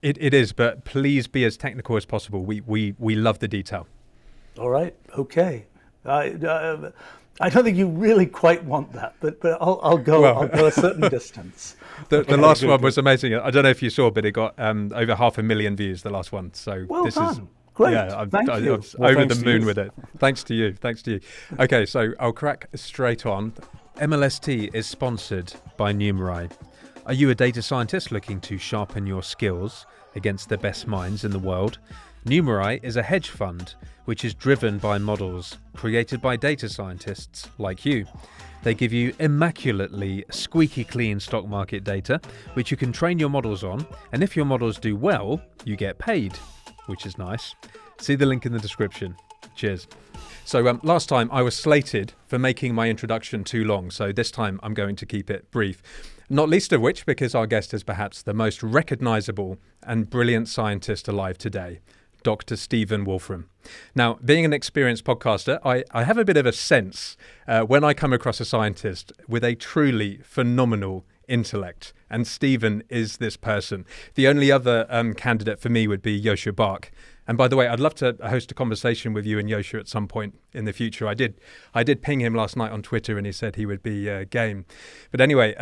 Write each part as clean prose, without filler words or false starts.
It is, but please be as technical as possible. We love the detail. All right. Okay. I don't think you really quite want that, but I'll go. Well, I'll go a certain distance. the Okay. last Good. one Good. was amazing. I don't know if you saw, but it got over 500,000 views. The last one. So Well this is. done. Great. Yeah, Thank I'm you. Well, over the thanks to moon you. with it. Thanks to you. Thanks to you. Okay, so I'll crack straight on. MLST is sponsored by Numerai. Are you a data scientist looking to sharpen your skills against the best minds in the world? Numerai is a hedge fund which is driven by models created by data scientists like you. They give you immaculately squeaky clean stock market data, which you can train your models on, and if your models do well, you get paid, which is nice. See the link in the description. Cheers. So last time I was slated for making my introduction too long, so this time I'm going to keep it brief. Not least of which because our guest is perhaps the most recognisable and brilliant scientist alive today, Dr. Stephen Wolfram. Now, being an experienced podcaster, I have a bit of a sense when I come across a scientist with a truly phenomenal intellect, and Stephen is this person. The only other candidate for me would be Yoshua Bark. And by the way, I'd love to host a conversation with you and Yoshua at some point in the future. I did ping him last night on Twitter, and he said he would be game. But anyway,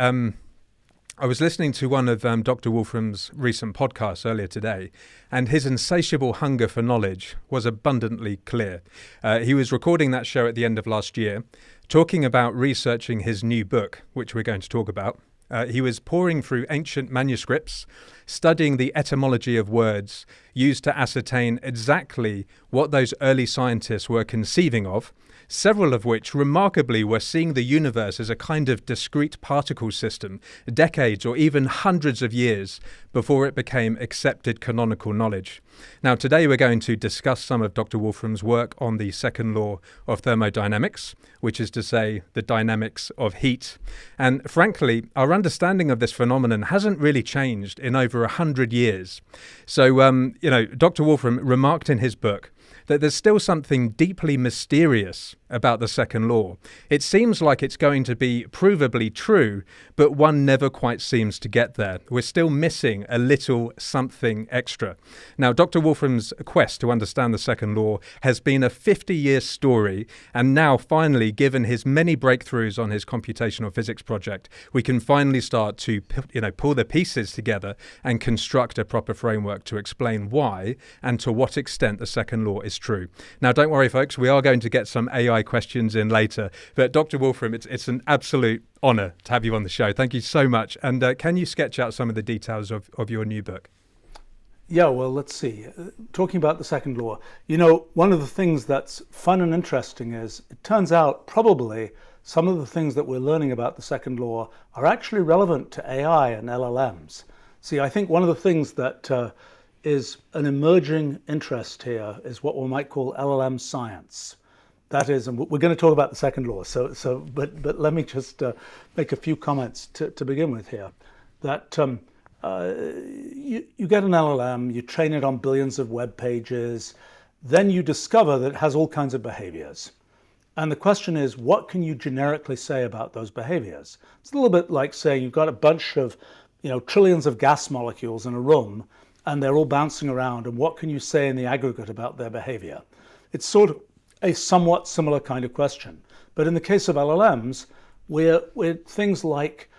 I was listening to one of Dr. Wolfram's recent podcasts earlier today, and his insatiable hunger for knowledge was abundantly clear. He was recording that show at the end of last year, talking about researching his new book, which we're going to talk about. He was poring through ancient manuscripts, studying the etymology of words used to ascertain exactly what those early scientists were conceiving of, several of which remarkably were seeing the universe as a kind of discrete particle system, decades or even hundreds of years before it became accepted canonical knowledge. Now, today we're going to discuss some of Dr. Wolfram's work on the second law of thermodynamics, which is to say the dynamics of heat. And frankly, our understanding of this phenomenon hasn't really changed in over 100 years. So, Dr. Wolfram remarked in his book that there's still something deeply mysterious about the second law. It seems like it's going to be provably true, but one never quite seems to get there. We're still missing a little something extra. Now, Dr. Wolfram's quest to understand the second law has been a 50-year story, and now finally, given his many breakthroughs on his computational physics project, we can finally start to pull the pieces together and construct a proper framework to explain why and to what extent the second law is true. Now, don't worry, folks, we are going to get some AI questions in later, but Dr. Wolfram, it's an absolute honour to have you on the show. Thank you so much. And can you sketch out some of the details of your new book? Yeah, well, let's see. Talking about the second law, one of the things that's fun and interesting is it turns out probably some of the things that we're learning about the second law are actually relevant to AI and LLMs. See, I think one of the things that is an emerging interest here is what we might call LLM science. That is, and we're going to talk about the second law. But let me just make a few comments to begin with here. That you get an LLM, you train it on billions of web pages, then you discover that it has all kinds of behaviors. And the question is, what can you generically say about those behaviors? It's a little bit like saying you've got a bunch of, trillions of gas molecules in a room, and they're all bouncing around, and what can you say in the aggregate about their behavior? It's sort of a somewhat similar kind of question. But in the case of LLMs, we're things like,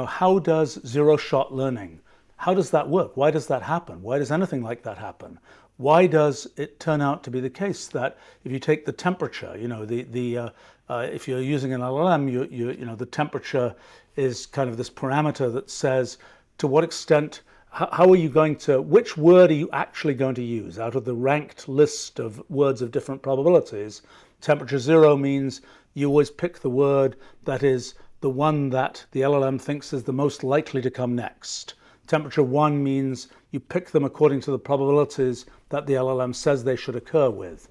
how does zero-shot learning, how does that work? Why does that happen? Why does anything like that happen? Why does it turn out to be the case that if you take the temperature, if you're using an LLM, the temperature is kind of this parameter that says to what extent, how are you going to, which word are you actually going to use out of the ranked list of words of different probabilities? Temperature 0 means you always pick the word that is the one that the LLM thinks is the most likely to come next. Temperature 1 means you pick them according to the probabilities that the LLM says they should occur with,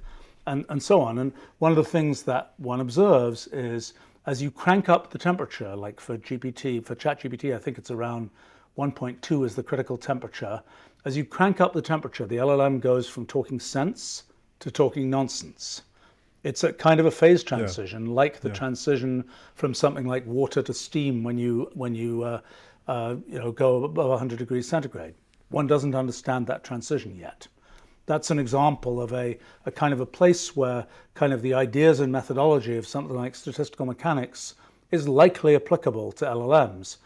and so on. And one of the things that one observes is as you crank up the temperature, like for ChatGPT, I think it's around 1.2 is the critical temperature. As you crank up the temperature, the LLM goes from talking sense to talking nonsense. It's a kind of a phase transition, like the transition from something like water to steam when you go above 100 degrees centigrade. One doesn't understand that transition yet. That's an example of a kind of a place where kind of the ideas and methodology of something like statistical mechanics is likely applicable to LLMs.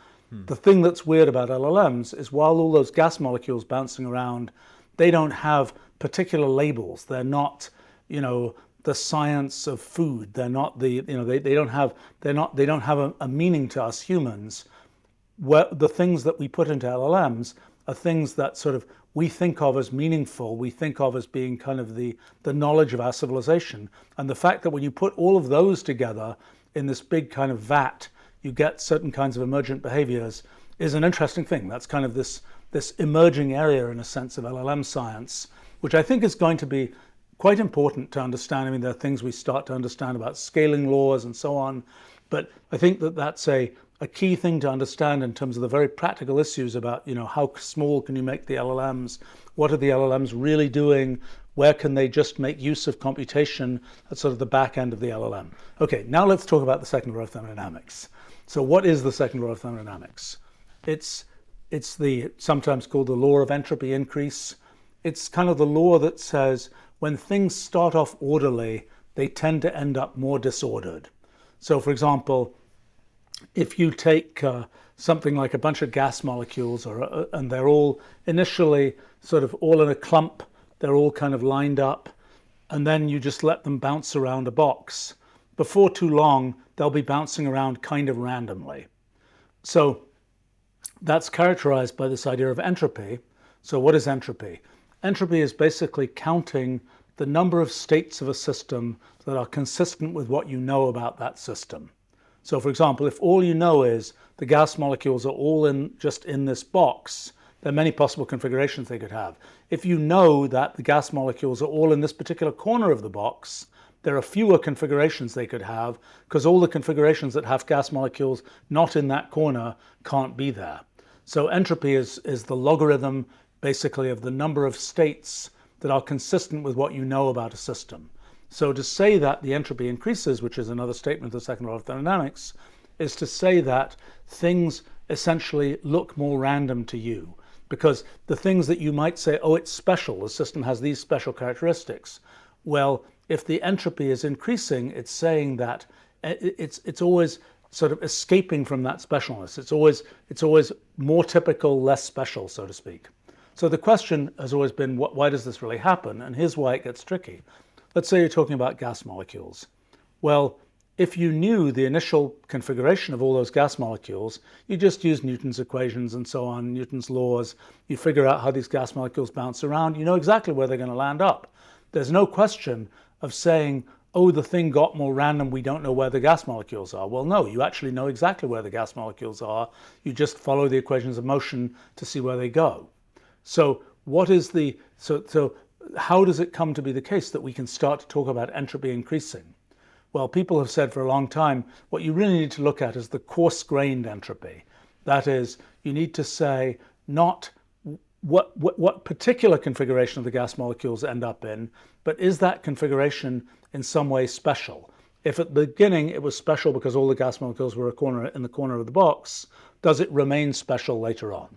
The thing that's weird about LLMs is while all those gas molecules bouncing around, they don't have particular labels. They're not, the science of food. They're not they don't have a meaning to us humans. Where the things that we put into LLMs are things that sort of we think of as meaningful, we think of as being kind of the knowledge of our civilization. And the fact that when you put all of those together in this big kind of vat, you get certain kinds of emergent behaviors is an interesting thing. That's kind of this emerging area in a sense of LLM science, which I think is going to be quite important to understand. I mean, there are things we start to understand about scaling laws and so on, but I think that that's a key thing to understand in terms of the very practical issues about, how small can you make the LLMs? What are the LLMs really doing? Where can they just make use of computation at sort of the back end of the LLM? Okay, now let's talk about the second law of thermodynamics. So what is the second law of thermodynamics? It's the sometimes called the law of entropy increase. It's kind of the law that says when things start off orderly, they tend to end up more disordered. So for example, if you take something like a bunch of gas molecules and they're all initially sort of all in a clump, they're all kind of lined up, and then you just let them bounce around a box, before too long, they'll be bouncing around kind of randomly. So that's characterized by this idea of entropy. So what is entropy? Entropy is basically counting the number of states of a system that are consistent with what you know about that system. So for example, if all you know is the gas molecules are all just in this box, there are many possible configurations they could have. If you know that the gas molecules are all in this particular corner of the box, there are fewer configurations they could have because all the configurations that have gas molecules not in that corner can't be there. So entropy is the logarithm basically of the number of states that are consistent with what you know about a system. So to say that the entropy increases, which is another statement of the second law of thermodynamics, is to say that things essentially look more random to you. Because the things that you might say, oh, it's special, the system has these special characteristics. Well, if the entropy is increasing, it's saying that it's always sort of escaping from that specialness. It's always more typical, less special, so to speak. So the question has always been, why does this really happen? And here's why it gets tricky. Let's say you're talking about gas molecules. Well, if you knew the initial configuration of all those gas molecules, you just use Newton's equations and so on, Newton's laws. You figure out how these gas molecules bounce around. You know exactly where they're going to land up. There's no question of saying, oh, the thing got more random, we don't know where the gas molecules are. Well, no, you actually know exactly where the gas molecules are. You just follow the equations of motion to see where they go. So how does it come to be the case that we can start to talk about entropy increasing? Well, people have said for a long time, what you really need to look at is the coarse-grained entropy. That is, you need to say not what particular configuration of the gas molecules end up in, but is that configuration in some way special? If at the beginning it was special because all the gas molecules were in the corner of the box, does it remain special later on?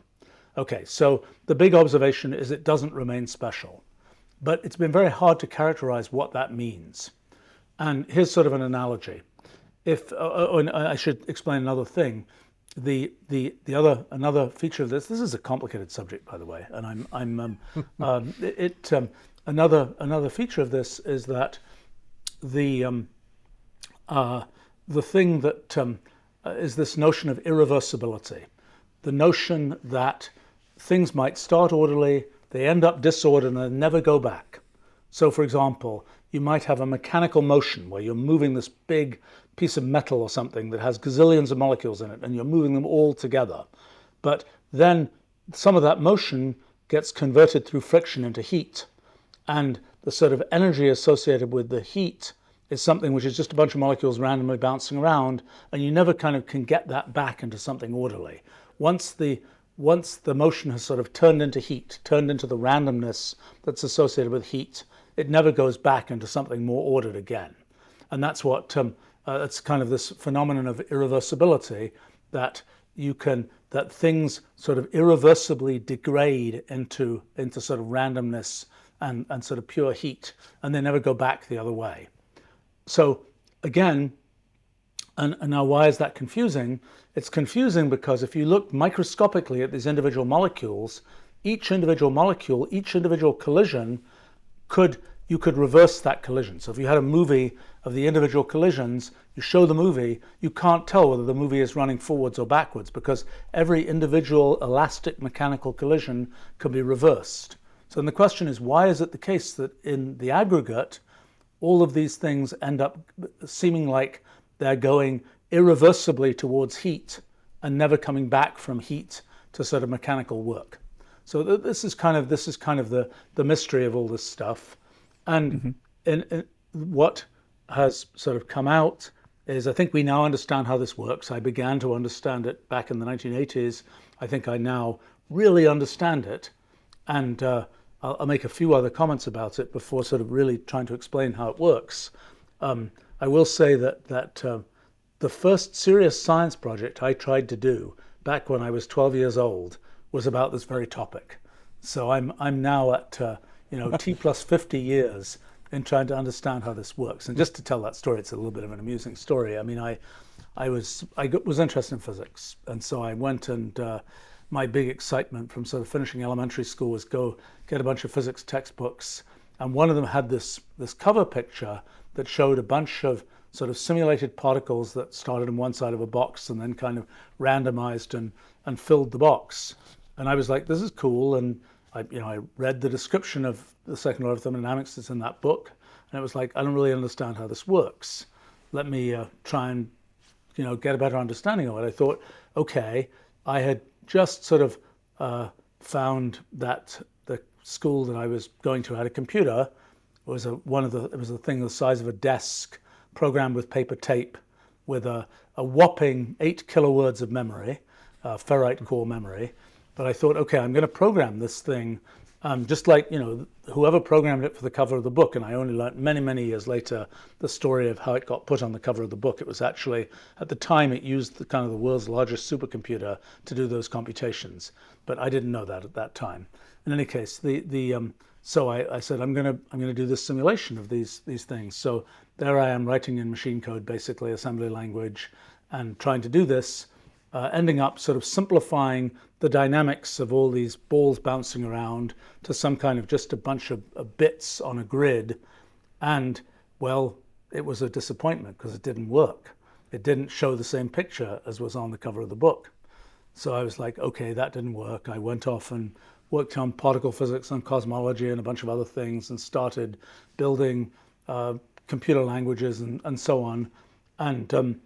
Okay, so the big observation is it doesn't remain special. But it's been very hard to characterize what that means. And here's sort of an analogy. And I should explain another thing. Another feature of this is a complicated subject, by the way, and another feature of this is that the thing that is this notion of irreversibility, the notion that things might start orderly, they end up disordered and they never go back. So for example, you might have a mechanical motion where you're moving this big piece of metal or something that has gazillions of molecules in it and you're moving them all together. But then some of that motion gets converted through friction into heat. And the sort of energy associated with the heat is something which is just a bunch of molecules randomly bouncing around, and you never kind of can get that back into something orderly. Once the motion has sort of turned into heat, turned into the randomness that's associated with heat, it never goes back into something more ordered again. And that's what that's kind of this phenomenon of irreversibility, that that things sort of irreversibly degrade into sort of randomness and sort of pure heat, and they never go back the other way. So again, and now why is that confusing? It's confusing because if you look microscopically at these individual molecules, each individual collision you could reverse that collision. So if you had a movie of the individual collisions, you show the movie, you can't tell whether the movie is running forwards or backwards because every individual elastic mechanical collision can be reversed. So then the question is, why is it the case that in the aggregate, all of these things end up seeming like they're going irreversibly towards heat and never coming back from heat to sort of mechanical work? So this is kind of the mystery of all this stuff. And in what has sort of come out is I think we now understand how this works. I began to understand it back in the 1980s. I think I now really understand it. And I'll make a few other comments about it before sort of really trying to explain how it works. I will say that the first serious science project I tried to do back when I was 12 years old was about this very topic. So I'm now at T plus 50 years in trying to understand how this works. And just to tell that story, it's a little bit of an amusing story. I mean, I was interested in physics, and so I went and my big excitement from sort of finishing elementary school was go get a bunch of physics textbooks, and one of them had this cover picture that showed a bunch of sort of simulated particles that started on one side of a box and then kind of randomized and filled the box. And I was like, this is cool. And I read the description of the second law of thermodynamics that's in that book, and it was like, I don't really understand how this works. Let me try and get a better understanding of it. I thought, okay, I had just sort of found that the school that I was going to had a computer. It was it was a thing the size of a desk, programmed with paper tape, with a whopping 8 kilowords of memory, ferrite core memory. But I thought, okay, I'm going to program this thing, just like whoever programmed it for the cover of the book. And I only learned many, many years later the story of how it got put on the cover of the book. It was actually, at the time, it used the world's largest supercomputer to do those computations. But I didn't know that at that time. In any case, so I said, I'm going to do this simulation of these things. So there I am writing in machine code, basically assembly language, and trying to do this, ending up sort of simplifying the dynamics of all these balls bouncing around to some kind of just a bunch of bits on a grid. And well, it was a disappointment because it didn't work. It didn't show the same picture as was on the cover of the book. So I was like, okay, that didn't work. I went off and worked on particle physics and cosmology and a bunch of other things and started building computer languages and so on. And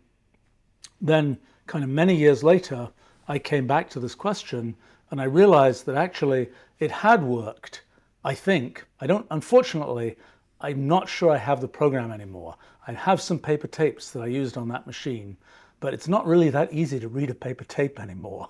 then kind of many years later, I came back to this question and I realized that actually it had worked. I think, unfortunately, I'm not sure I have the program anymore. I have some paper tapes that I used on that machine, but it's not really that easy to read a paper tape anymore.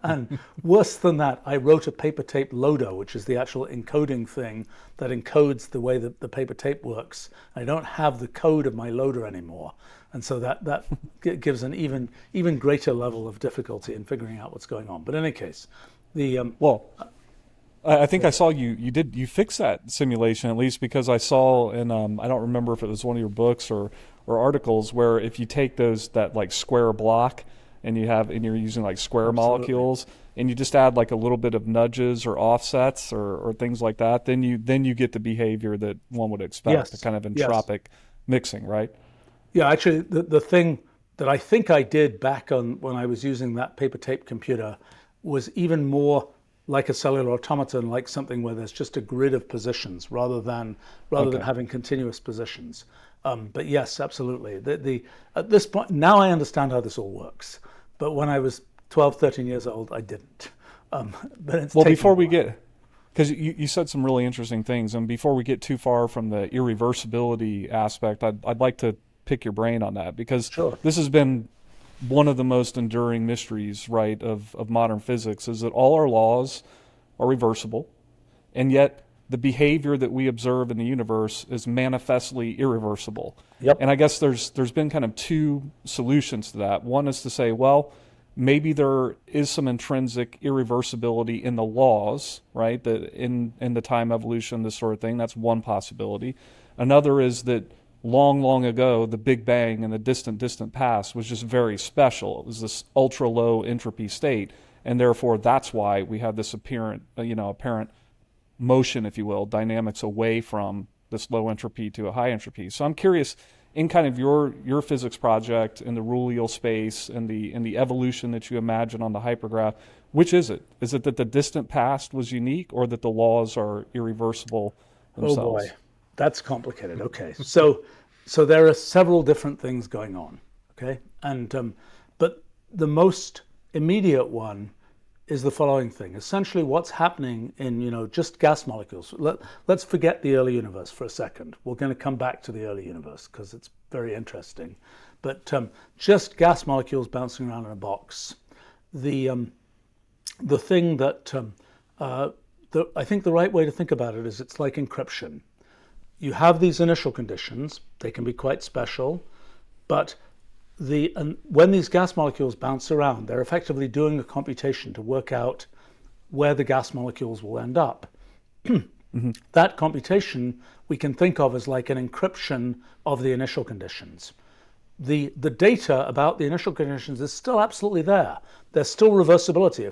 And worse than that, I wrote a paper tape loader, which is the actual encoding thing that encodes the way that the paper tape works. I don't have the code of my loader anymore. And so that gives an even greater level of difficulty in figuring out what's going on. But in any case, I think I saw you fix that simulation, at least because I saw in I don't remember if it was one of your books or articles where if you take that like square block and you're using like square molecules and you just add like a little bit of nudges or offsets or things like that, then you get the behavior that one would expect, the kind of entropic mixing, right? Yeah, actually, the thing that I think I did back when I was using that paper tape computer was even more like a cellular automaton, like something where there's just a grid of positions rather than having continuous positions. But yes, absolutely. At this point, now I understand how this all works. But when I was 12, 13 years old, I didn't. But it's before we get, because you said some really interesting things, and before we get too far from the irreversibility aspect, I'd like to pick your brain on that, because this has been one of the most enduring mysteries, right, of modern physics, is that all our laws are reversible, and yet the behavior that we observe in the universe is manifestly irreversible. Yep. And I guess there's been kind of two solutions to that. One is to say, well, maybe there is some intrinsic irreversibility in the laws, right? That in the time evolution, this sort of thing. That's one possibility. Another is that long, long ago, the Big Bang in the distant past was just very special. It was this ultra low entropy state, and therefore that's why we have this apparent motion, if you will, dynamics away from this low entropy to a high entropy. So I'm curious, in kind of your physics project in the rulial space and the evolution that you imagine on the hypergraph, which is it? Is it that the distant past was unique, or that the laws are irreversible themselves? Oh boy, that's complicated. Okay, so there are several different things going on. Okay, and but the most immediate one is the following thing. Essentially, what's happening in just gas molecules. Let's forget the early universe for a second. We're going to come back to the early universe because it's very interesting. But just gas molecules bouncing around in a box. The thing that I think the right way to think about it is it's like encryption. You have these initial conditions. They can be quite special, but when these gas molecules bounce around, they're effectively doing a computation to work out where the gas molecules will end up. Mm-hmm. That computation we can think of as like an encryption of the initial conditions. The data about the initial conditions is still absolutely there. There's still reversibility.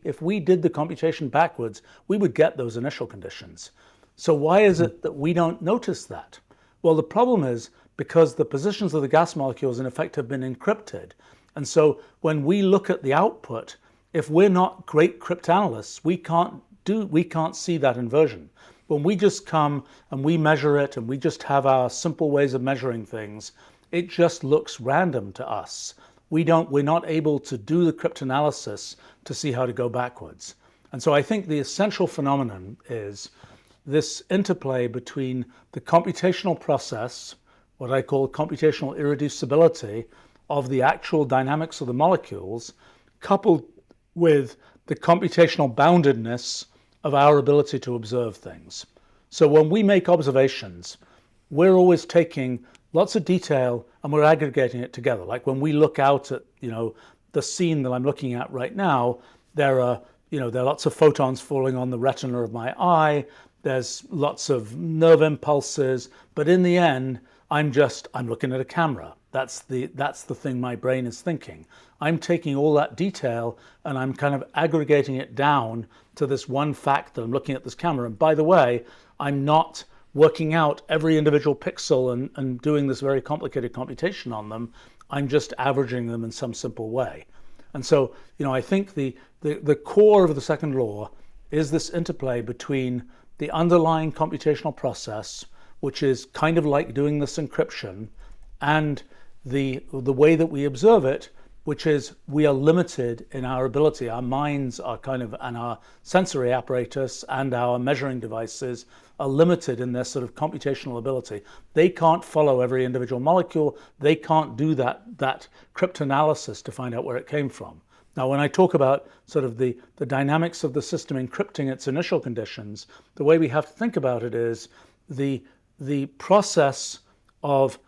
If we did the computation backwards, we would get those initial conditions. So why is it that we don't notice that? Well, the problem is because the positions of the gas molecules in effect have been encrypted. And so when we look at the output, if we're not great cryptanalysts, we can't see that inversion. When we just come and we measure it and we just have our simple ways of measuring things, it just looks random to us. We're not able to do the cryptanalysis to see how to go backwards. And so I think the essential phenomenon is this interplay between the computational process, what I call computational irreducibility of the actual dynamics of the molecules, coupled with the computational boundedness of our ability to observe things. So when we make observations, we're always taking lots of detail and we're aggregating it together. Like when we look out at the scene that I'm looking at right now, there are lots of photons falling on the retina of my eye. There's lots of nerve impulses, but in the end, I'm looking at a camera. That's the thing my brain is thinking. I'm taking all that detail and I'm kind of aggregating it down to this one fact that I'm looking at this camera. And by the way, I'm not working out every individual pixel and doing this very complicated computation on them. I'm just averaging them in some simple way. And so, I think the core of the second law is this interplay between the underlying computational process, which is kind of like doing this encryption, and the way that we observe it, which is we are limited in our ability. Our minds are and our sensory apparatus and our measuring devices are limited in their sort of computational ability. They can't follow every individual molecule. They can't do that cryptanalysis to find out where it came from. Now, when I talk about sort of the dynamics of the system encrypting its initial conditions, the way we have to think about it is the process of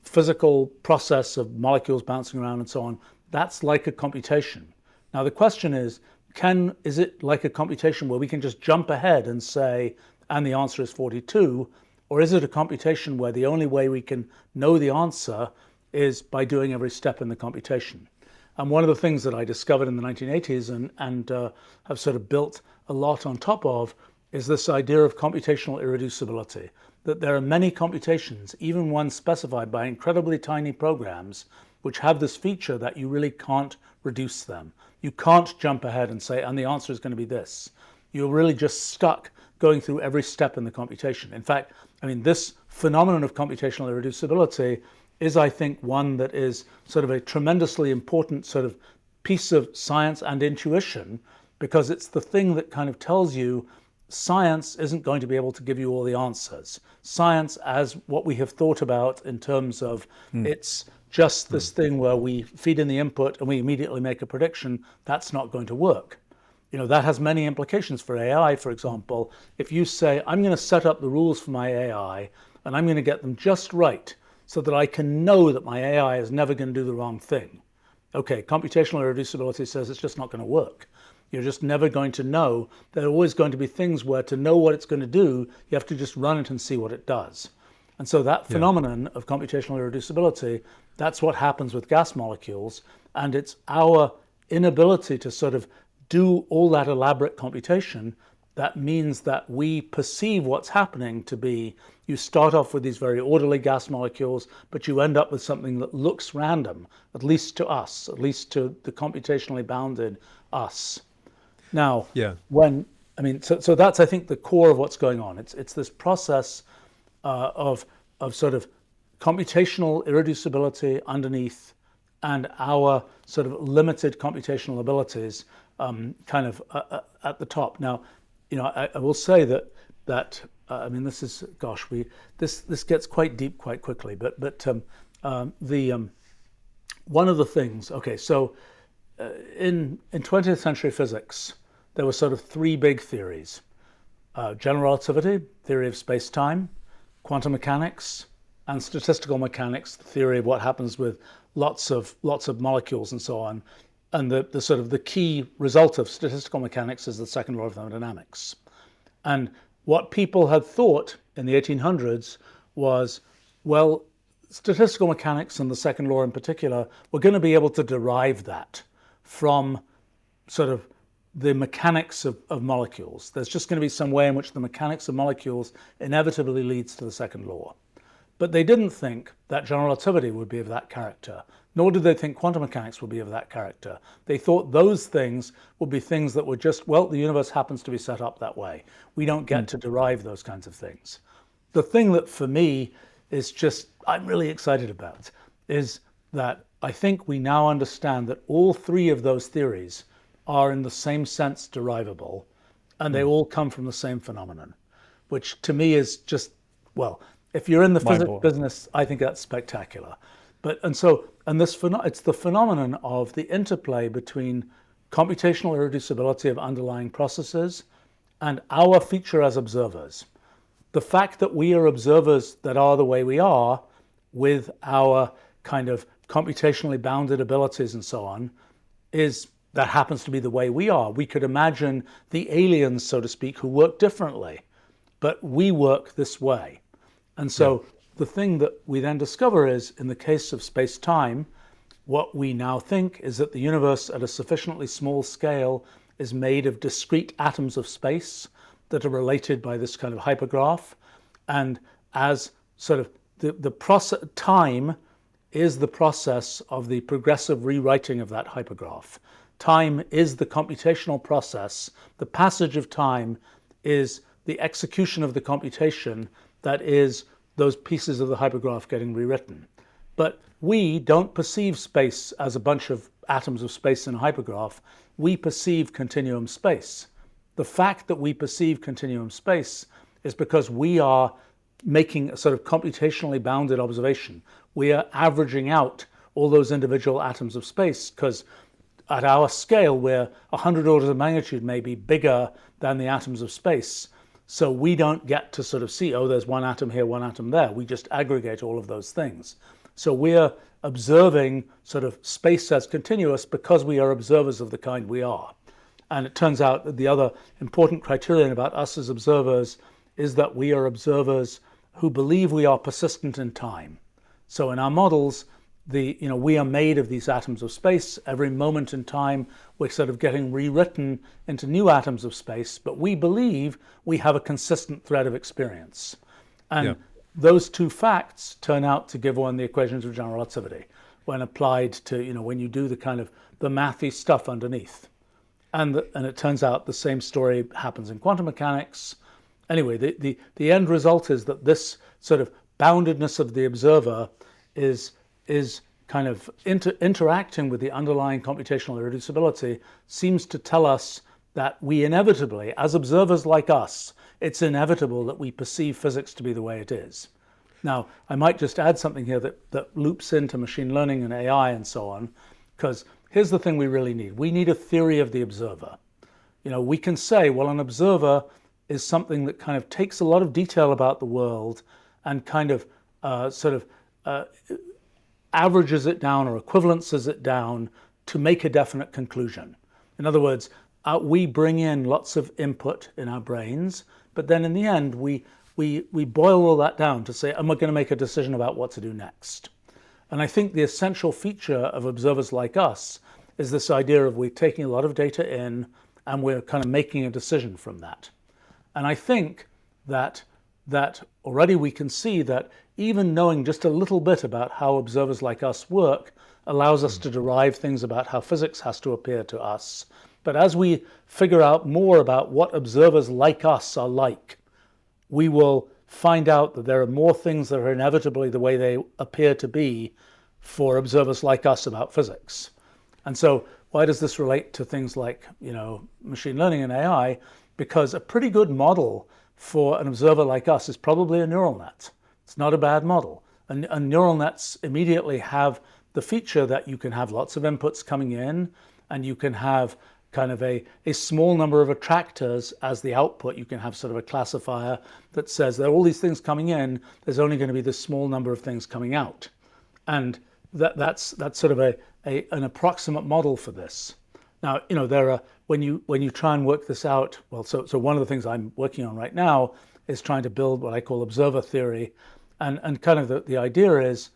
physical process of molecules bouncing around and so on, that's like a computation. Now, the question is it like a computation where we can just jump ahead and say, and the answer is 42, or is it a computation where the only way we can know the answer is by doing every step in the computation? And one of the things that I discovered in the 1980s and have sort of built a lot on top of is this idea of computational irreducibility, that there are many computations, even ones specified by incredibly tiny programs, which have this feature that you really can't reduce them. You can't jump ahead and say, and the answer is going to be this. You're really just stuck going through every step in the computation. In fact, this phenomenon of computational irreducibility is, I think, one that is sort of a tremendously important sort of piece of science and intuition, because it's the thing that kind of tells you science isn't going to be able to give you all the answers. Science, as what we have thought about in terms of it's just this thing where we feed in the input and we immediately make a prediction, that's not going to work. That has many implications for AI, for example. If you say, I'm going to set up the rules for my AI and I'm going to get them just right so that I can know that my AI is never going to do the wrong thing. okay, computational irreducibility says it's just not going to work. You're just never going to know. There are always going to be things where to know what it's going to do, you have to just run it and see what it does. And so that phenomenon of computational irreducibility, that's what happens with gas molecules. And it's our inability to sort of do all that elaborate computation that means that we perceive what's happening to be, you start off with these very orderly gas molecules, but you end up with something that looks random, at least to us, at least to the computationally bounded us. Now, so that's, I think, the core of what's going on. It's this process of sort of computational irreducibility underneath, and our sort of limited computational abilities kind of at the top. Now, I will say that I mean, this is, gosh, this gets quite deep quite quickly. But one of the things, okay, so in 20th century physics, there were sort of three big theories: general relativity, theory of space-time; quantum mechanics; and statistical mechanics, the theory of what happens with lots of molecules and so on. And the sort of the key result of statistical mechanics is the second law of thermodynamics. And what people had thought in the 1800s was, well, statistical mechanics and the second law in particular, we're going to be able to derive that from sort of the mechanics of molecules. There's just going to be some way in which the mechanics of molecules inevitably leads to the second law. But they didn't think that general relativity would be of that character, nor did they think quantum mechanics would be of that character. They thought those things would be things that were just, well, the universe happens to be set up that way. We don't get to derive those kinds of things. The thing that for me is just, I'm really excited about, is that I think we now understand that all three of those theories are in the same sense derivable, and they all come from the same phenomenon, which to me is just, well, if you're in the physics business, I think that's spectacular. It's the phenomenon of the interplay between computational irreducibility of underlying processes and our feature as observers. The fact that we are observers that are the way we are, with our kind of computationally bounded abilities and so on, that happens to be the way we are. We could imagine the aliens, so to speak, who work differently, but we work this way. And so the thing that we then discover is, in the case of space-time, what we now think is that the universe at a sufficiently small scale is made of discrete atoms of space that are related by this kind of hypergraph. And as sort of the process, time is the process of the progressive rewriting of that hypergraph. Time is the computational process. The passage of time is the execution of the computation that is those pieces of the hypergraph getting rewritten. But we don't perceive space as a bunch of atoms of space in a hypergraph. We perceive continuum space. The fact that we perceive continuum space is because we are making a sort of computationally bounded observation. We are averaging out all those individual atoms of space, because at our scale, we're 100 orders of magnitude maybe bigger than the atoms of space. So we don't get to sort of see, oh, there's one atom here, one atom there. We just aggregate all of those things. So we're observing sort of space as continuous because we are observers of the kind we are. And it turns out that the other important criterion about us as observers is that we are observers who believe we are persistent in time. So in our models, we are made of these atoms of space. Every moment in time, we're sort of getting rewritten into new atoms of space, but we believe we have a consistent thread of experience. And those two facts turn out to give one the equations of general relativity when applied to, when you do the kind of the mathy stuff underneath. And it turns out the same story happens in quantum mechanics. Anyway, the end result is that this sort of boundedness of the observer is kind of interacting with the underlying computational irreducibility, seems to tell us that we inevitably, as observers like us, it's inevitable that we perceive physics to be the way it is. Now, I might just add something here that loops into machine learning and AI and so on, because here's the thing we really need. We need a theory of the observer. We can say, well, an observer is something that kind of takes a lot of detail about the world and kind of averages it down or equivalences it down to make a definite conclusion. In other words, we bring in lots of input in our brains, but then in the end, we boil all that down to say, am I going to make a decision about what to do next? And I think the essential feature of observers like us is this idea of we're taking a lot of data in and we're kind of making a decision from that. And I think that already we can see that even knowing just a little bit about how observers like us work allows us to derive things about how physics has to appear to us. But as we figure out more about what observers like us are like, we will find out that there are more things that are inevitably the way they appear to be for observers like us about physics. And so why does this relate to things like, machine learning and AI? Because a pretty good model for an observer like us is probably a neural net. It's not a bad model. And neural nets immediately have the feature that you can have lots of inputs coming in, and you can have kind of a small number of attractors as the output. You can have sort of a classifier that says there are all these things coming in, there's only going to be this small number of things coming out. And that's sort of an approximate model for this. Now, there are, when you try and work this out, well, so one of the things I'm working on right now is trying to build what I call observer theory. And kind of the idea is,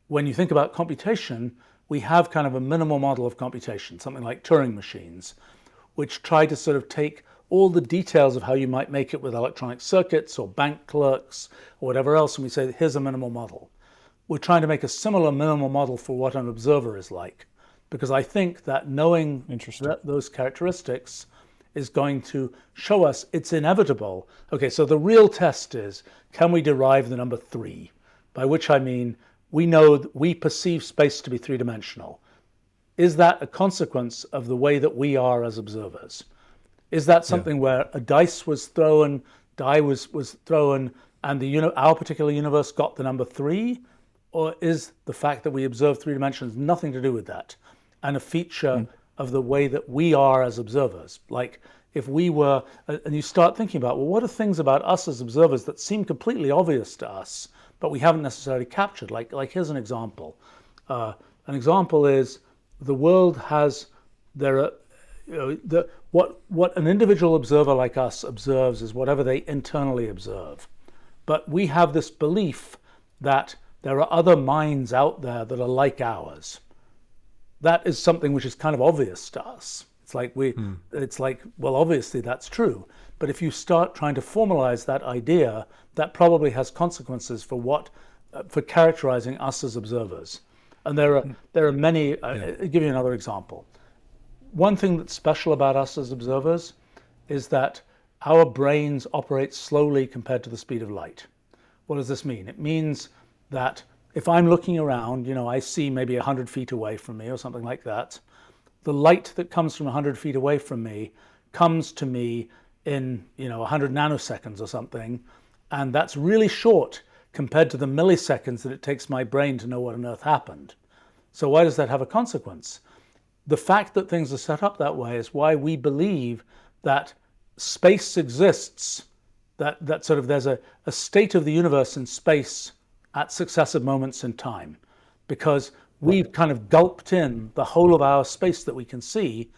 when you think about computation, we have kind of a minimal model of computation, something like Turing machines, which try to sort of take all the details of how you might make it with electronic circuits or bank clerks or whatever else, and we say, here's a minimal model. We're trying to make a similar minimal model for what an observer is like, because I think that knowing those characteristics is going to show us it's inevitable. Okay, so the real test is, can we derive the number 3? By which I mean, we know that we perceive space to be three-dimensional. Is that a consequence of the way that we are as observers? Is that something where a die was thrown, and our particular universe got the number 3? Or is the fact that we observe 3 dimensions nothing to do with that, and a feature of the way that we are as observers? Like, if we were, and you start thinking about, well, what are things about us as observers that seem completely obvious to us, but we haven't necessarily captured? Like here's an example. An example is the world has, what an individual observer like us observes is whatever they internally observe. But we have this belief that there are other minds out there that are like ours. That is something which is kind of obvious to us. It's like, well, obviously that's true. But if you start trying to formalize that idea, that probably has consequences for characterizing us as observers. And there are many. I'll give you another example. One thing that's special about us as observers is that our brains operate slowly compared to the speed of light. What does this mean? It means that if I'm looking around, I see maybe 100 feet away from me or something like that. The light that comes from 100 feet away from me comes to me in 100 nanoseconds or something, and that's really short compared to the milliseconds that it takes my brain to know what on earth happened. So why does that have a consequence? The fact that things are set up that way is why we believe that space exists, that sort of there's a state of the universe in space at successive moments in time, because we've kind of gulped in the whole of our space that we can see,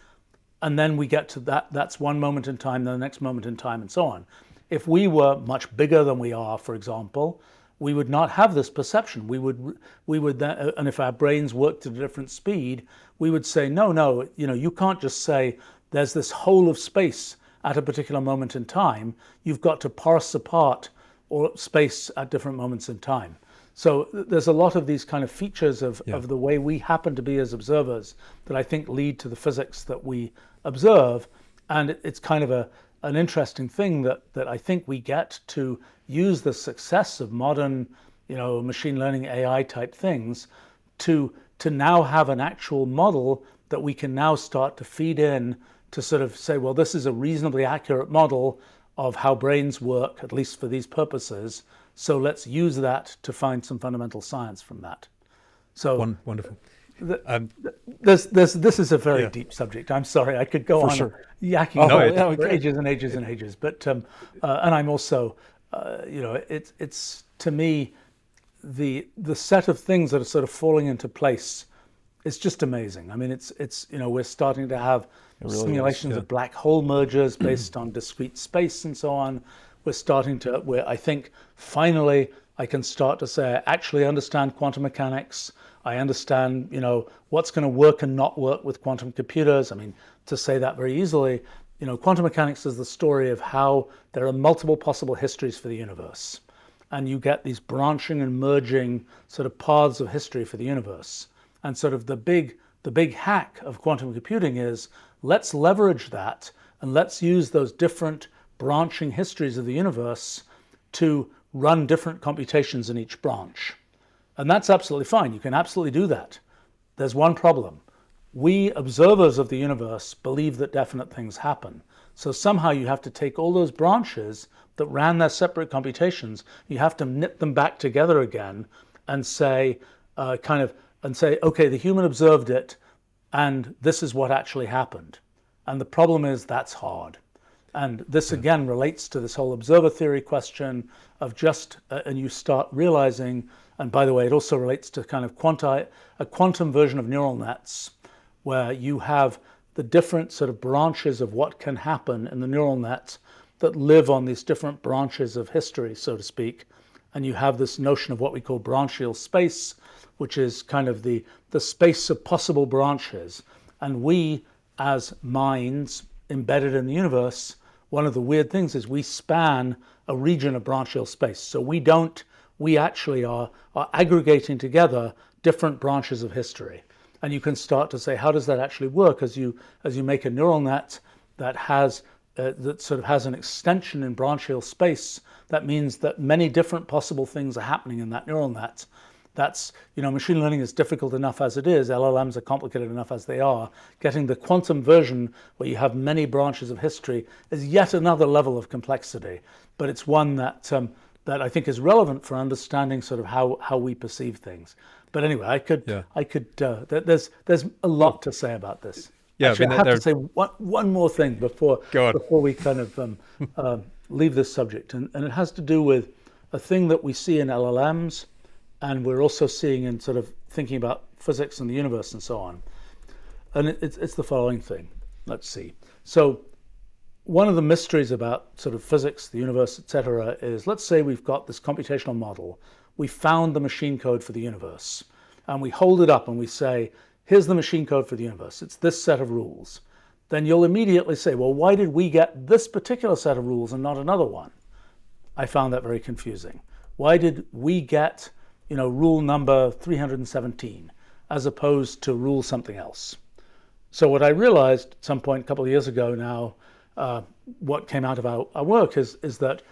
and then we get to that's one moment in time, then the next moment in time, and so on. If we were much bigger than we are, for example, we would not have this perception. We would then, and if our brains worked at a different speed, we would say, no, you can't just say there's this whole of space at a particular moment in time. You've got to parse apart or space at different moments in time. So there's a lot of these kind of features of the way we happen to be as observers that I think lead to the physics that we observe. And it's kind of an interesting thing that I think we get to use the success of modern, machine learning, AI type things to now have an actual model that we can now start to feed in to sort of say, well, this is a reasonably accurate model of how brains work, at least for these purposes. So let's use that to find some fundamental science from that. So wonderful. This is a very deep subject. I'm sorry, I could go on yakking for ages and ages and ages. But and I'm also, it's to me, the set of things that are sort of falling into place is just amazing. I mean, it's we're starting to have really simulations is, of black hole mergers based on discrete space and so on. Where I think finally I can start to say I actually understand quantum mechanics. I understand, what's going to work and not work with quantum computers. I mean, to say that very easily, quantum mechanics is the story of how there are multiple possible histories for the universe. And you get these branching and merging sort of paths of history for the universe. And sort of the big hack of quantum computing is let's leverage that and let's use those different branching histories of the universe to run different computations in each branch. And that's absolutely fine. You can absolutely do that. There's one problem. We observers of the universe believe that definite things happen. So somehow you have to take all those branches that ran their separate computations, you have to knit them back together again and say, okay, the human observed it, and this is what actually happened. And the problem is that's hard. And this again relates to this whole observer theory question of and you start realizing, and by the way, it also relates to kind of a quantum version of neural nets, where you have the different sort of branches of what can happen in the neural net that live on these different branches of history, so to speak. And you have this notion of what we call branchial space, which is kind of the space of possible branches. And we, as minds embedded in the universe, one of the weird things is we span a region of branchial space. So we actually are aggregating together different branches of history. And you can start to say, how does that actually work as you make a neural net that sort of has an extension in branchial space? That means that many different possible things are happening in that neural net. That's, machine learning is difficult enough as it is. LLMs are complicated enough as they are. Getting the quantum version where you have many branches of history is yet another level of complexity. But it's one that I think is relevant for understanding sort of how we perceive things. But anyway, there's a lot to say about this. Yeah, Actually, I have to say one more thing before we kind of leave this subject, and it has to do with a thing that we see in LLMs, and we're also seeing in sort of thinking about physics and the universe and so on. And it's the following thing. Let's see. So one of the mysteries about sort of physics, the universe, etc., is, let's say we've got this computational model. We found the machine code for the universe, and we hold it up and we say, here's the machine code for the universe. It's this set of rules. Then you'll immediately say, well, why did we get this particular set of rules and not another one? I found that very confusing. Why did we get, rule number 317 as opposed to rule something else? So what I realized at some point a couple of years ago now, what came out of our work is that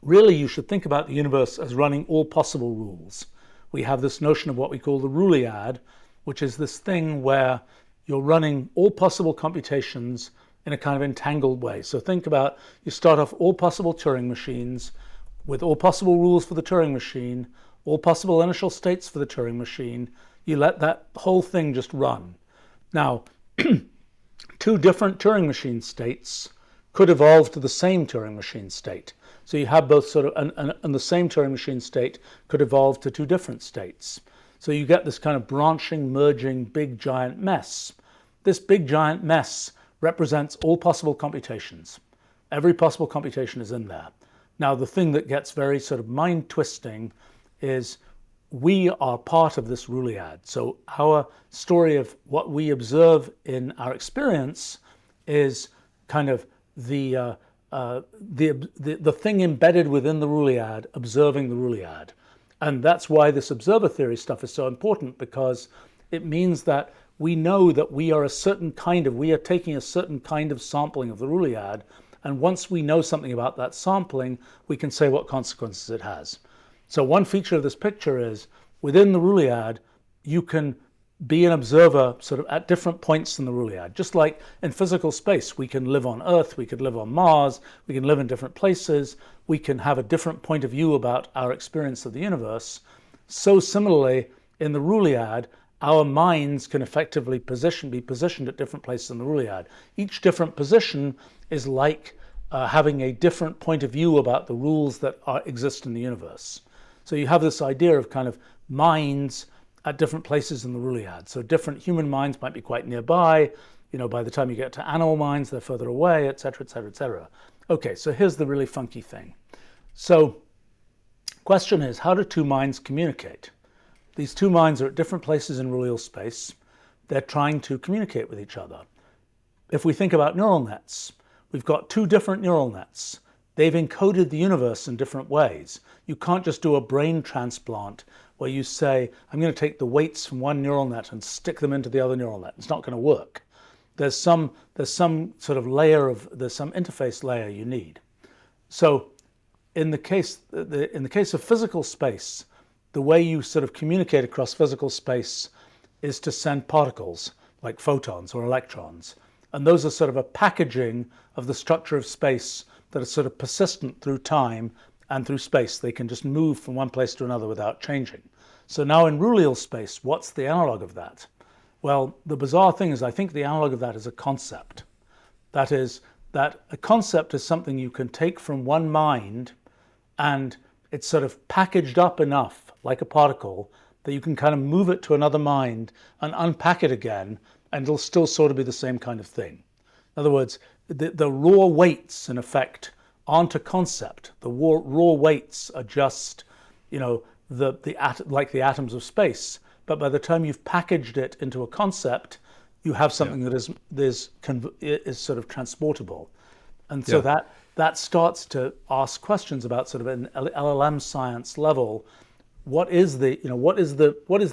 really you should think about the universe as running all possible rules. We have this notion of what we call the ruliad, which is this thing where you're running all possible computations in a kind of entangled way. So think about, you start off all possible Turing machines with all possible rules for the Turing machine, all possible initial states for the Turing machine. You let that whole thing just run. Now, two different Turing machine states could evolve to the same Turing machine state. So you have both sort of, and the same Turing machine state could evolve to two different states. So you get this kind of branching, merging, big giant mess. This big giant mess represents all possible computations. Every possible computation is in there. Now, the thing that gets very sort of mind twisting is we are part of this ruliad. So our story of what we observe in our experience is kind of the thing embedded within the ruliad, observing the ruliad. And that's why this observer theory stuff is so important, because it means that we know that we are taking a certain kind of sampling of the ruliad. And once we know something about that sampling, we can say what consequences it has. So one feature of this picture is within the ruliad, you can be an observer sort of at different points in the ruliad. Just like in physical space, we can live on Earth, we could live on Mars, we can live in different places, we can have a different point of view about our experience of the universe. So similarly, in the ruliad, our minds can effectively be positioned at different places in the ruliad. Each different position is like having a different point of view about the rules that exist in the universe. So you have this idea of kind of minds at different places in the ruliad. So different human minds might be quite nearby. By the time you get to animal minds, they're further away, et cetera, et cetera, et cetera. Okay, so here's the really funky thing. So question is, how do two minds communicate? These two minds are at different places in rulial space. They're trying to communicate with each other. If we think about neural nets, we've got two different neural nets. They've encoded the universe in different ways. You can't just do a brain transplant where you say, I'm going to take the weights from one neural net and stick them into the other neural net. It's not going to work. There's some sort of there's some interface layer you need. So in the case of physical space, the way you sort of communicate across physical space is to send particles like photons or electrons. And those are sort of a packaging of the structure of space that is sort of persistent through time and through space. They can just move from one place to another without changing. So now in rulial space, what's the analog of that? Well, the bizarre thing is I think the analog of that is a concept. That is, that a concept is something you can take from one mind and it's sort of packaged up enough, like a particle, that you can kind of move it to another mind and unpack it again, and it'll still sort of be the same kind of thing. In other words, the raw weights, in effect, aren't a concept. The raw weights are just, like the atoms of space. But by the time you've packaged it into a concept, you have something that is sort of transportable. And so that starts to ask questions about sort of an LLM science level. What is the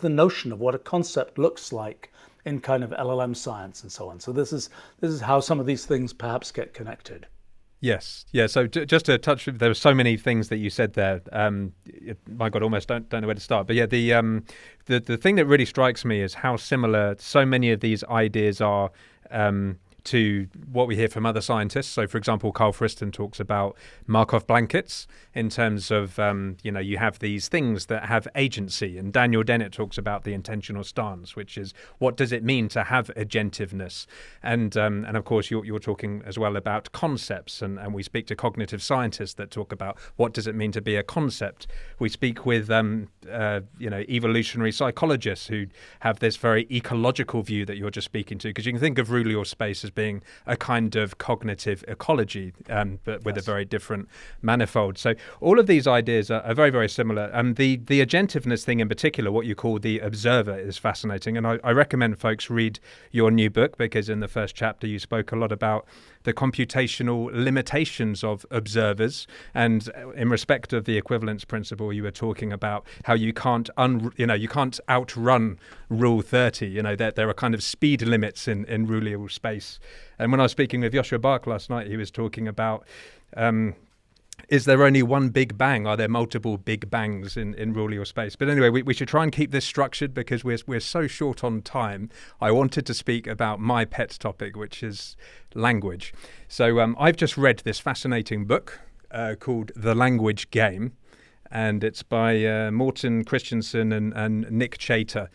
notion of what a concept looks like in kind of LLM science and so on. So this is how some of these things perhaps get connected. Yes. Yeah. So just to touch, there were so many things that you said there. My God, almost don't know where to start. But yeah, the thing that really strikes me is how similar so many of these ideas are to what we hear from other scientists. So, for example, Carl Friston talks about Markov blankets in terms of, you have these things that have agency. And Daniel Dennett talks about the intentional stance, which is what does it mean to have agentiveness? And of course, you're talking as well about concepts. And we speak to cognitive scientists that talk about what does it mean to be a concept. We speak with, evolutionary psychologists who have this very ecological view that you're just speaking to, because you can think of rulial space as being a kind of cognitive ecology, but with a very different manifold. So all of these ideas are very, very similar. And the agentiveness thing in particular, what you call the observer, is fascinating. And I recommend folks read your new book, because in the first chapter you spoke a lot about the computational limitations of observers. And in respect of the equivalence principle, you were talking about how you can't outrun Rule 30. There are kind of speed limits in rulial space. And when I was speaking with Joshua Bark last night, he was talking about is there only one big bang? Are there multiple big bangs in rulial space? But anyway, we should try and keep this structured because we're so short on time. I wanted to speak about my pet topic, which is language. So I've just read this fascinating book called The Language Game, and it's by Morten, Christiansen and Nick Chater.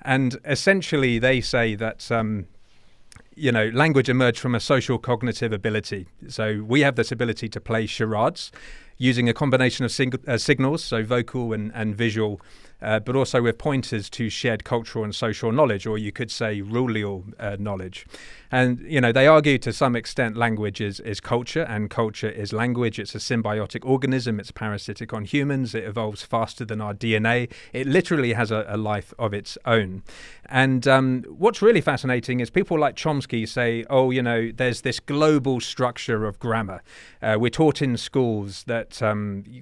And essentially they say that language emerged from a social cognitive ability. So we have this ability to play charades using a combination of signals, so vocal and visual, but also with pointers to shared cultural and social knowledge, or you could say rulial knowledge. And, they argue to some extent language is culture and culture is language. It's a symbiotic organism. It's parasitic on humans. It evolves faster than our DNA. It literally has a life of its own. And what's really fascinating is people like Chomsky say, there's this global structure of grammar. We're taught in schools that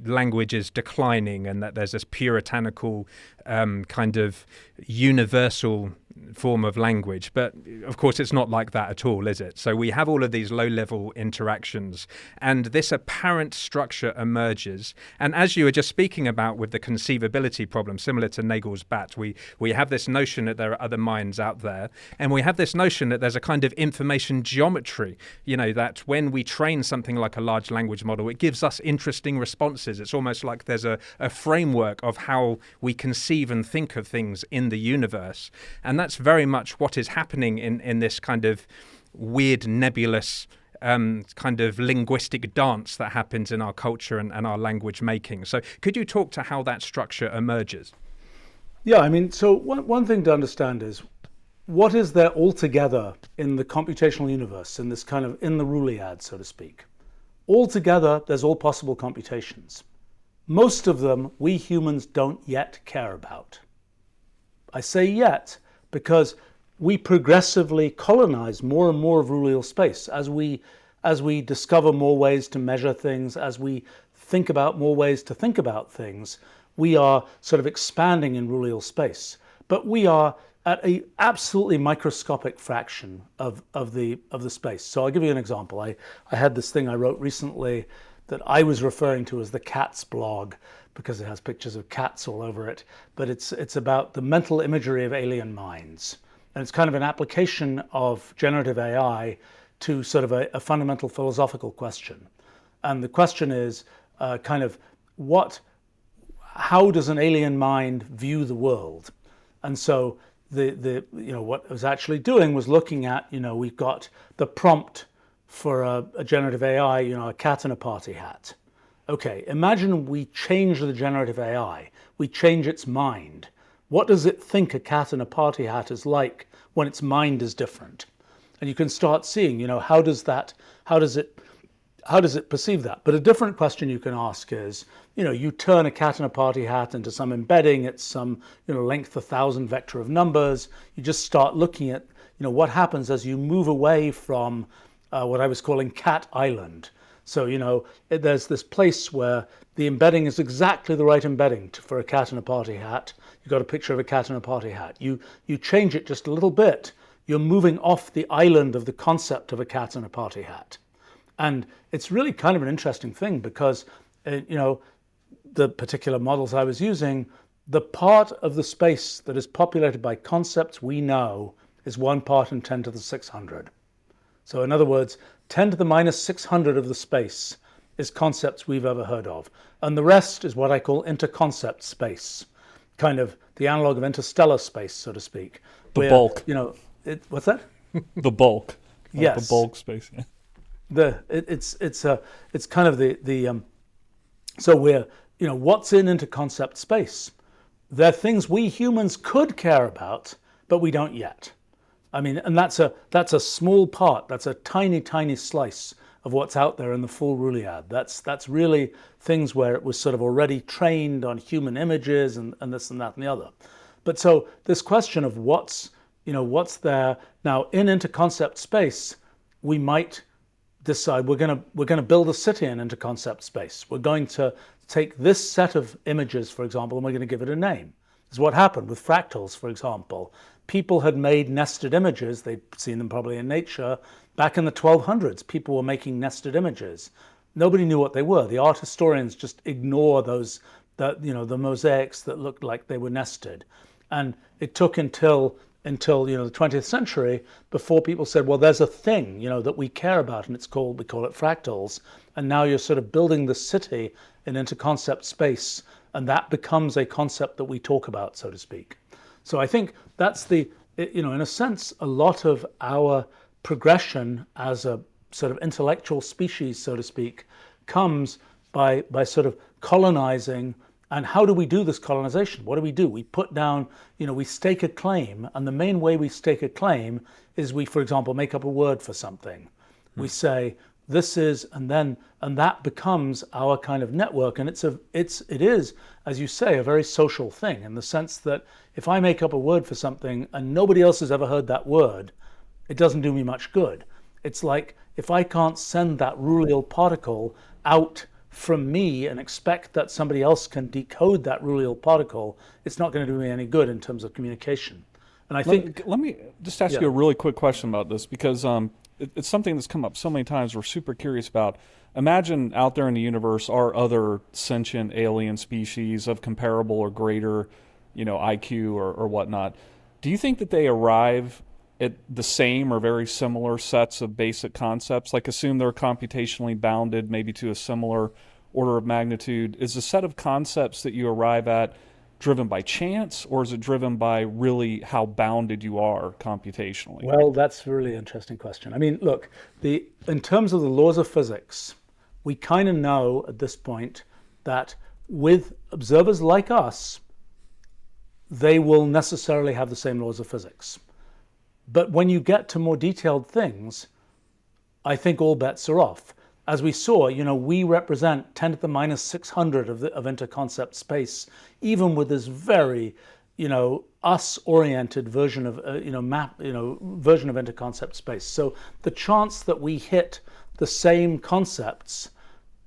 language is declining and that there's this puritanical kind of universal form of language. But of course, it's not like that at all, is it? So we have all of these low-level interactions, and this apparent structure emerges. And as you were just speaking about with the conceivability problem, similar to Nagel's bat, we have this notion that there are other minds out there, and we have this notion that there's a kind of information geometry, that when we train something like a large language model, it gives us interesting responses. It's almost like there's a framework of how we conceive and think of things in the universe. And that's very much what is happening in this kind of weird nebulous kind of linguistic dance that happens in our culture and our language making. So could you talk to how that structure emerges? Yeah, I mean, so one thing to understand is what is there altogether in the computational universe, in this kind of, in the ruliad, so to speak. Altogether, there's all possible computations. Most of them we humans don't yet care about. I say yet because we progressively colonize more and more of rulial space as we discover more ways to measure things, as we think about more ways to think about things. We are sort of expanding in rulial space, but we are at a absolutely microscopic fraction of the space. So I'll give you an example. I had this thing I wrote recently that I was referring to as the cats blog because it has pictures of cats all over it, but it's about the mental imagery of alien minds. And it's kind of an application of generative AI to sort of a fundamental philosophical question. And the question is kind of how does an alien mind view the world? And so what I was actually doing was looking at, we've got the prompt for a generative AI, a cat in a party hat. Okay, imagine we change the generative AI, we change its mind. What does it think a cat in a party hat is like when its mind is different? And you can start seeing, how does it perceive that? But a different question you can ask is, you turn a cat in a party hat into some embedding, it's some, length 1,000 vector of numbers. You just start looking at, what happens as you move away from what I was calling Cat Island. So, there's this place where the embedding is exactly the right embedding for a cat in a party hat. You've got a picture of a cat in a party hat. You change it just a little bit. You're moving off the island of the concept of a cat in a party hat. And it's really kind of an interesting thing because, the particular models I was using, the part of the space that is populated by concepts we know is 1 part in 10 to the 600. So in other words, 10 to the minus 600 of the space is concepts we've ever heard of. And the rest is what I call interconcept space, kind of the analog of interstellar space, so to speak. The bulk. What's that? The bulk. Like yes. The bulk space. Yeah. It's kind of the so we're, what's in interconcept space? They're things we humans could care about, but we don't yet. I mean, and that's a small part. That's a tiny, tiny slice of what's out there in the full ruliad. That's really things where it was sort of already trained on human images and this and that and the other. But so this question of what's there now in interconcept space, we might decide we're going to build a city in interconcept space. We're going to take this set of images, for example, and we're going to give it a name. This is what happened with fractals, for example. People had made nested images. They'd seen them probably in nature. Back in the 1200s, people were making nested images. Nobody knew what they were. The art historians just ignore those, the mosaics that looked like they were nested. And it took until the 20th century before people said, well, there's a thing, that we care about, and we call it fractals. And now you're sort of building the city in interconcept space, and that becomes a concept that we talk about, so to speak. So I think that's in a sense, a lot of our progression as a sort of intellectual species, so to speak, comes by sort of colonizing. And how do we do this colonization? What do? We put down, we stake a claim. And the main way we stake a claim is we, for example, make up a word for something. We say, this is, and that becomes our kind of network. And it is, as you say, a very social thing in the sense that if I make up a word for something and nobody else has ever heard that word, it doesn't do me much good. It's like if I can't send that rulial particle out from me and expect that somebody else can decode that rulial particle, it's not going to do me any good in terms of communication. And I think... Let me just ask you a really quick question about this, because it's something that's come up so many times we're super curious about. Imagine out there in the universe are other sentient alien species of comparable or greater, IQ or whatnot. Do you think that they arrive at the same or very similar sets of basic concepts? Like assume they're computationally bounded maybe to a similar order of magnitude. Is the set of concepts that you arrive at driven by chance, or is it driven by really how bounded you are computationally? Well, that's a really interesting question. I mean, look, in terms of the laws of physics, we kind of know at this point that with observers like us, they will necessarily have the same laws of physics. But when you get to more detailed things, I think all bets are off. As we saw, we represent 10 to the minus 600 of interconcept space, even with this very, us-oriented version of, version of interconcept space. So the chance that we hit the same concepts,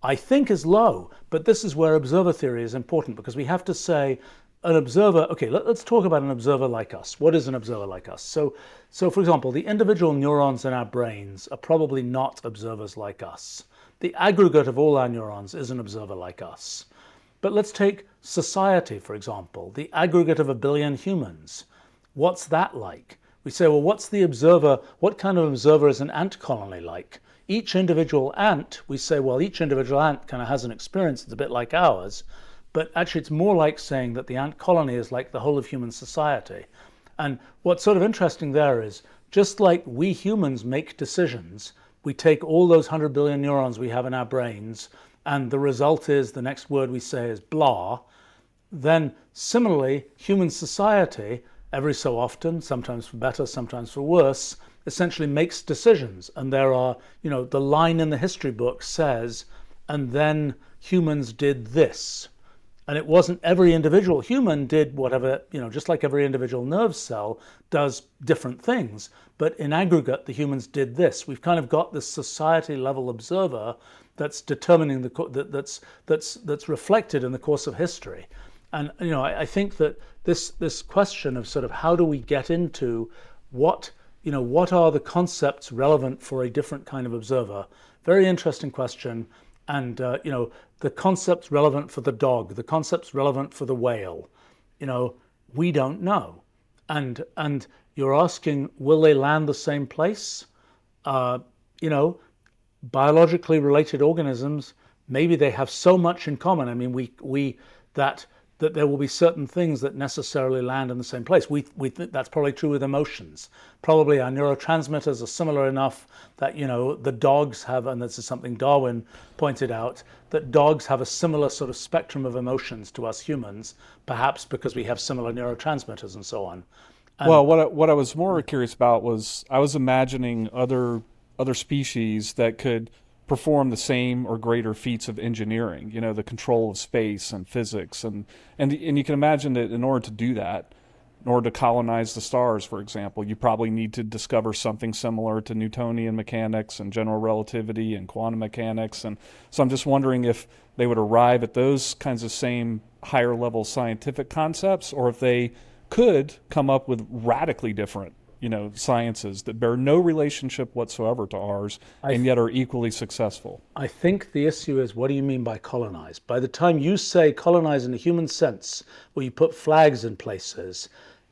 I think, is low. But this is where observer theory is important, because we have to say an observer. Okay, let's talk about an observer like us. What is an observer like us? So for example, the individual neurons in our brains are probably not observers like us. The aggregate of all our neurons is an observer like us. But let's take society, for example, the aggregate of 1 billion humans. What's that like? We say, well, what's the observer? What kind of observer is an ant colony like? Each individual ant, we say, well, each individual ant kind of has an experience that's a bit like ours. But actually, it's more like saying that the ant colony is like the whole of human society. And what's sort of interesting there is, just like we humans make decisions, we take all those 100 billion neurons we have in our brains, and the result is the next word we say is blah. Then similarly, human society, every so often, sometimes for better, sometimes for worse, essentially makes decisions. And there are, the line in the history book says, and then humans did this. And it wasn't every individual human did whatever, just like every individual nerve cell does different things. But in aggregate, the humans did this. We've kind of got this society level observer that's determining that's reflected in the course of history. And, I think that this question of sort of how do we get into what are the concepts relevant for a different kind of observer? Very interesting question. And, the concepts relevant for the dog, the concepts relevant for the whale, we don't know. And you're asking, will they land the same place? Biologically related organisms, maybe they have so much in common. I mean, that there will be certain things that necessarily land in the same place. We think that's probably true with emotions. Probably our neurotransmitters are similar enough that, the dogs have, and this is something Darwin pointed out, that dogs have a similar sort of spectrum of emotions to us humans, perhaps because we have similar neurotransmitters and so on. Well, what I was more curious about was I was imagining other species that could perform the same or greater feats of engineering, the control of space and physics. And you can imagine that in order to do that, in order to colonize the stars, for example, you probably need to discover something similar to Newtonian mechanics and general relativity and quantum mechanics. And so I'm just wondering if they would arrive at those kinds of same higher level scientific concepts, or if they could come up with radically different sciences that bear no relationship whatsoever to ours and yet are equally successful. I think the issue is, what do you mean by colonize? By the time you say colonize in a human sense, where you put flags in places,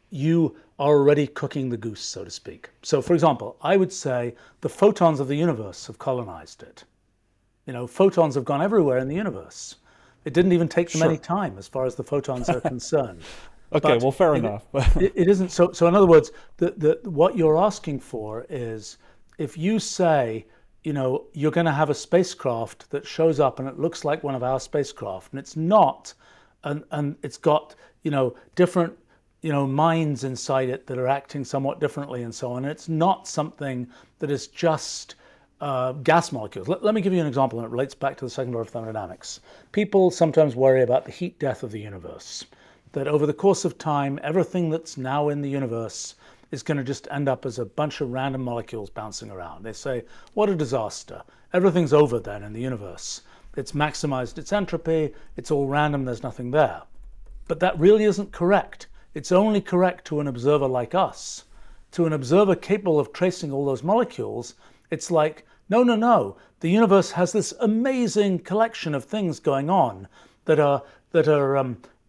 you are already cooking the goose, so to speak. So, for example, I would say the photons of the universe have colonized it. Photons have gone everywhere in the universe. It didn't even take them any time as far as the photons are concerned. Okay, well, fair enough. It isn't so. So in other words, what you're asking for is, if you say, you're going to have a spacecraft that shows up and it looks like one of our spacecraft, and it's not, and it's got different minds inside it that are acting somewhat differently and so on. And it's not something that is just gas molecules. Let me give you an example, and it relates back to the second law of thermodynamics. People sometimes worry about the heat death of the universe. That over the course of time, everything that's now in the universe is going to just end up as a bunch of random molecules bouncing around. They say, what a disaster. Everything's over then in the universe. It's maximized its entropy. It's all random. There's nothing there. But that really isn't correct. It's only correct to an observer like us. To an observer capable of tracing all those molecules, it's like, no. The universe has this amazing collection of things going on that are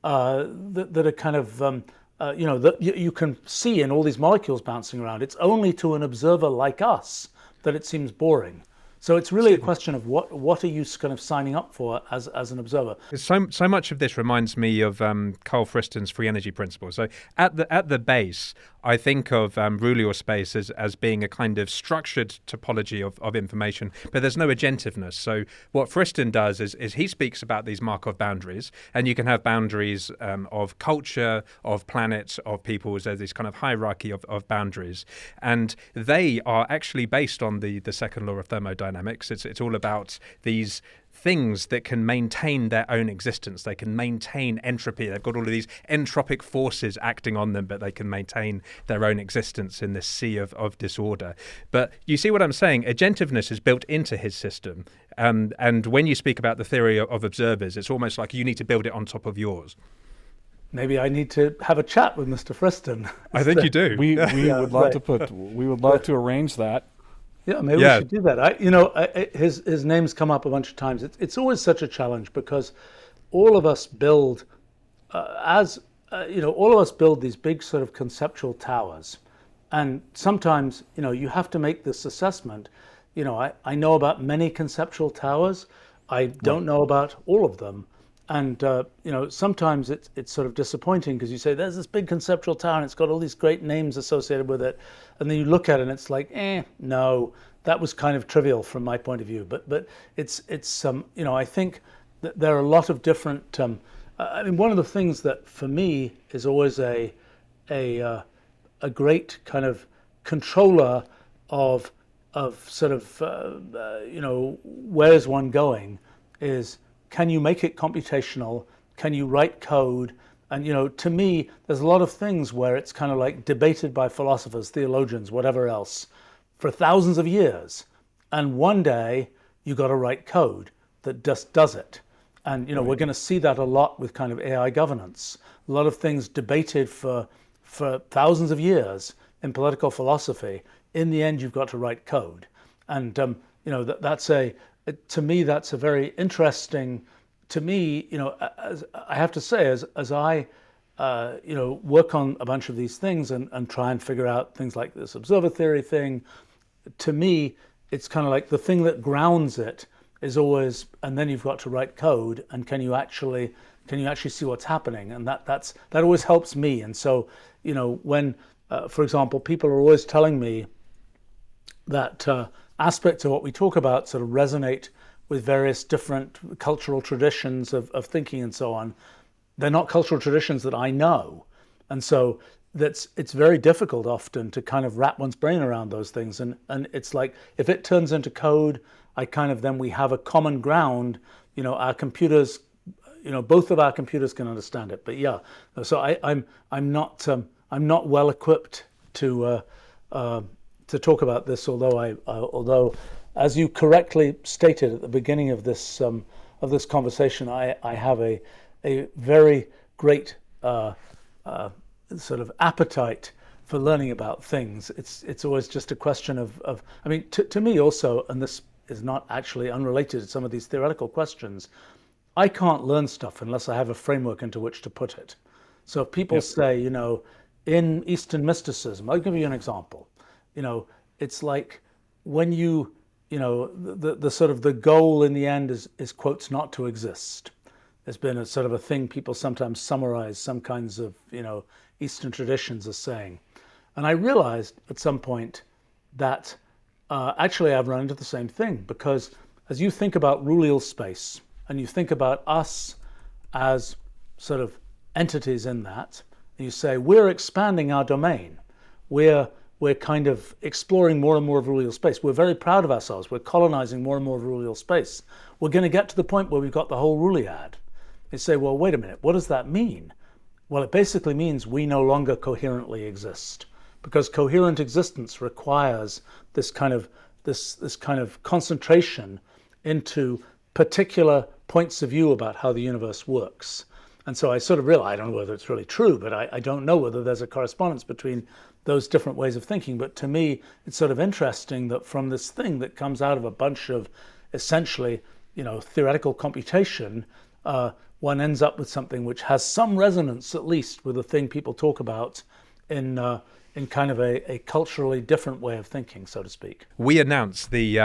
kind of, that you can see in all these molecules bouncing around. It's only to an observer like us that it seems boring. So it's really a question of what are you kind of signing up for as an observer. So much of this reminds me of Carl Friston's free energy principle. So at the base, I think of rulial space as being a kind of structured topology of information, but there's no agentiveness. So what Friston does is he speaks about these Markov boundaries, and you can have boundaries of culture, of planets, of peoples. There's this kind of hierarchy of boundaries, and they are actually based on the second law of thermodynamics. It's all about these things that can maintain their own existence. They can maintain entropy. They've got all of these entropic forces acting on them, but they can maintain their own existence in this sea of disorder. But you see what I'm saying? Agentiveness is built into his system. And when you speak about the theory of observers, it's almost like you need to build it on top of yours. Maybe I need to have a chat with Mr. Friston. I think you do. We would love we would love to arrange that. Yeah, maybe we should do that. His name's come up a bunch of times. It's always such a challenge because all of us build, all of us build these big sort of conceptual towers, and sometimes you have to make this assessment. I know about many conceptual towers. I don't know about all of them. And sometimes it's sort of disappointing because you say there's this big conceptual tower and it's got all these great names associated with it, and then you look at it and it's like, no, that was kind of trivial from my point of view. But it's I think that there are a lot of different. One of the things that for me is always a great kind of controller of sort of where's one going is, can you make it computational? Can you write code? And to me, there's a lot of things where it's kind of like debated by philosophers, theologians, whatever else, for thousands of years. And one day you got to write code that just does it. And we're going to see that a lot with kind of AI governance. A lot of things debated for thousands of years in political philosophy. In the end, you've got to write code. And to me, that's a very interesting. To me, as I have to say, as I work on a bunch of these things and try and figure out things like this observer theory thing, to me, it's kind of like the thing that grounds it is always, and then you've got to write code, and can you actually see what's happening? And that always helps me. And so, when, for example, people are always telling me that aspects of what we talk about sort of resonate with various different cultural traditions of thinking and so on. They're not cultural traditions that I know. And so it's very difficult often to kind of wrap one's brain around those things. And it's like, if it turns into code, then we have a common ground, our computers, both of our computers can understand it. But yeah, so I'm not well equipped to talk about this, although as you correctly stated at the beginning of this conversation, I have a very great sort of appetite for learning about things. It's always just a question of to me also, and this is not actually unrelated to some of these theoretical questions, I can't learn stuff unless I have a framework into which to put it. So if people say, in Eastern mysticism, I'll give you an example. It's like when the sort of the goal in the end is quotes not to exist. There's been a sort of a thing people sometimes summarize some kinds of Eastern traditions as saying, and I realized at some point that actually I've run into the same thing, because as you think about rulial space and you think about us as sort of entities in that, you say we're expanding our domain, we're kind of exploring more and more of rulial space. We're very proud of ourselves. We're colonizing more and more of rulial space. We're going to get to the point where we've got the whole ruliad. They say, well, wait a minute, what does that mean? Well, it basically means we no longer coherently exist, because coherent existence requires this kind of concentration into particular points of view about how the universe works. And so I sort of realized, I don't know whether it's really true, but I don't know whether there's a correspondence between those different ways of thinking. But to me, it's sort of interesting that from this thing that comes out of a bunch of essentially, theoretical computation, one ends up with something which has some resonance, at least, with the thing people talk about in in kind of a culturally different way of thinking, so to speak. We announced the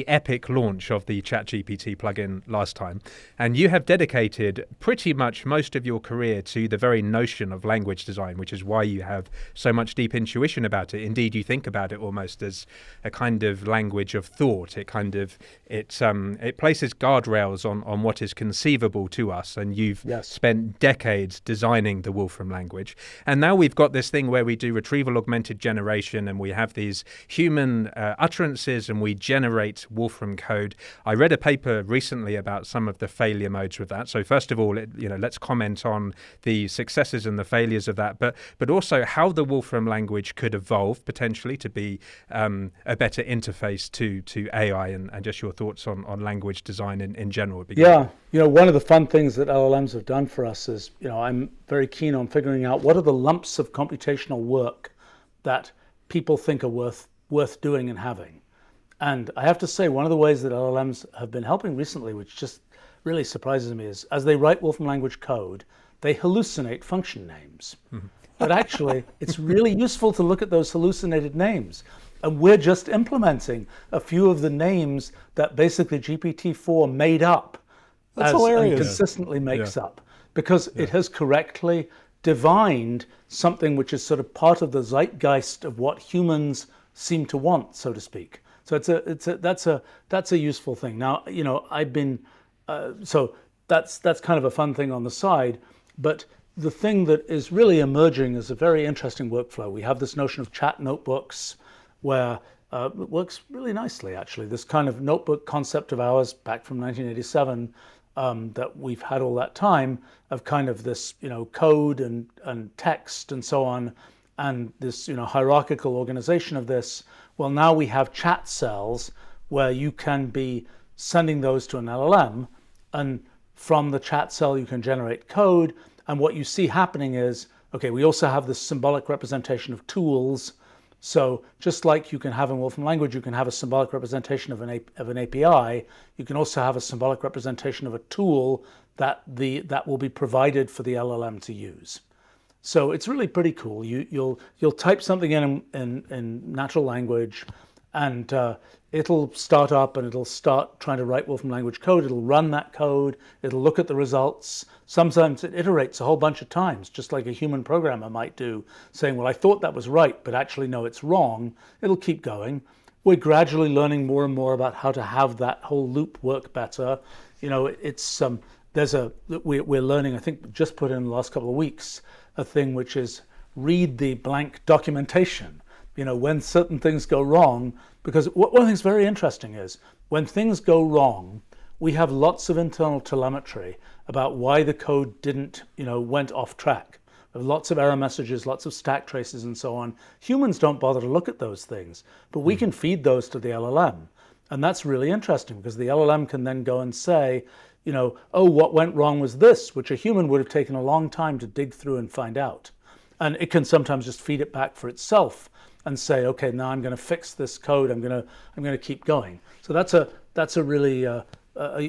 epic launch of the ChatGPT plugin last time, and you have dedicated pretty much most of your career to the very notion of language design, which is why you have so much deep intuition about it. Indeed, you think about it almost as a kind of language of thought. It places guardrails on what is conceivable to us, and you've spent decades designing the Wolfram language. And now we've got this thing where we do retrieval augmented generation, and we have these human utterances, and we generate Wolfram code. I read a paper recently about some of the failure modes with that. So first of all, let's comment on the successes and the failures of that, but also how the Wolfram language could evolve potentially to be a better interface to AI, and just your thoughts on language design in general. Yeah, one of the fun things that LLMs have done for us is, I'm very keen on figuring out what are the lumps of computational work that people think are worth doing and having. And I have to say, one of the ways that LLMs have been helping recently, which just really surprises me, is as they write Wolfram language code, they hallucinate function names. But actually, it's really useful to look at those hallucinated names. And we're just implementing a few of the names that basically GPT-4 made up. That's hilarious. And consistently makes up, because it has correctly divined something which is sort of part of the zeitgeist of what humans seem to want, so to speak. So that's a useful thing. Now, I've been so that's kind of a fun thing on the side, but the thing that is really emerging is a very interesting workflow. We have this notion of chat notebooks, where it works really nicely, actually. This kind of notebook concept of ours back from 1987 that we've had all that time, of kind of this, code and text and so on, and this, hierarchical organization of this. Well, now we have chat cells where you can be sending those to an LLM, and from the chat cell you can generate code. And what you see happening is, okay, we also have this symbolic representation of tools. So just like you can have in Wolfram language, you can have a symbolic representation of an API. You can also have a symbolic representation of a tool that will be provided for the LLM to use. So it's really pretty cool. You'll type something in natural language, and it'll start up and it'll start trying to write Wolfram language code. It'll run that code. It'll look at the results. Sometimes it iterates a whole bunch of times, just like a human programmer might do, saying, well, I thought that was right, but actually, no, it's wrong. It'll keep going. We're gradually learning more and more about how to have that whole loop work better. We're learning, I think, just put in the last couple of weeks, a thing which is read the blank documentation. When certain things go wrong, because one of the things very interesting is when things go wrong, we have lots of internal telemetry about why the code went off track. There are lots of error messages, lots of stack traces and so on. Humans don't bother to look at those things, but we can feed those to the LLM. And that's really interesting, because the LLM can then go and say, oh, what went wrong was this, which a human would have taken a long time to dig through and find out. And it can sometimes just feed it back for itself and say, okay, now I'm going to fix this code. I'm going to keep going. So that's a really a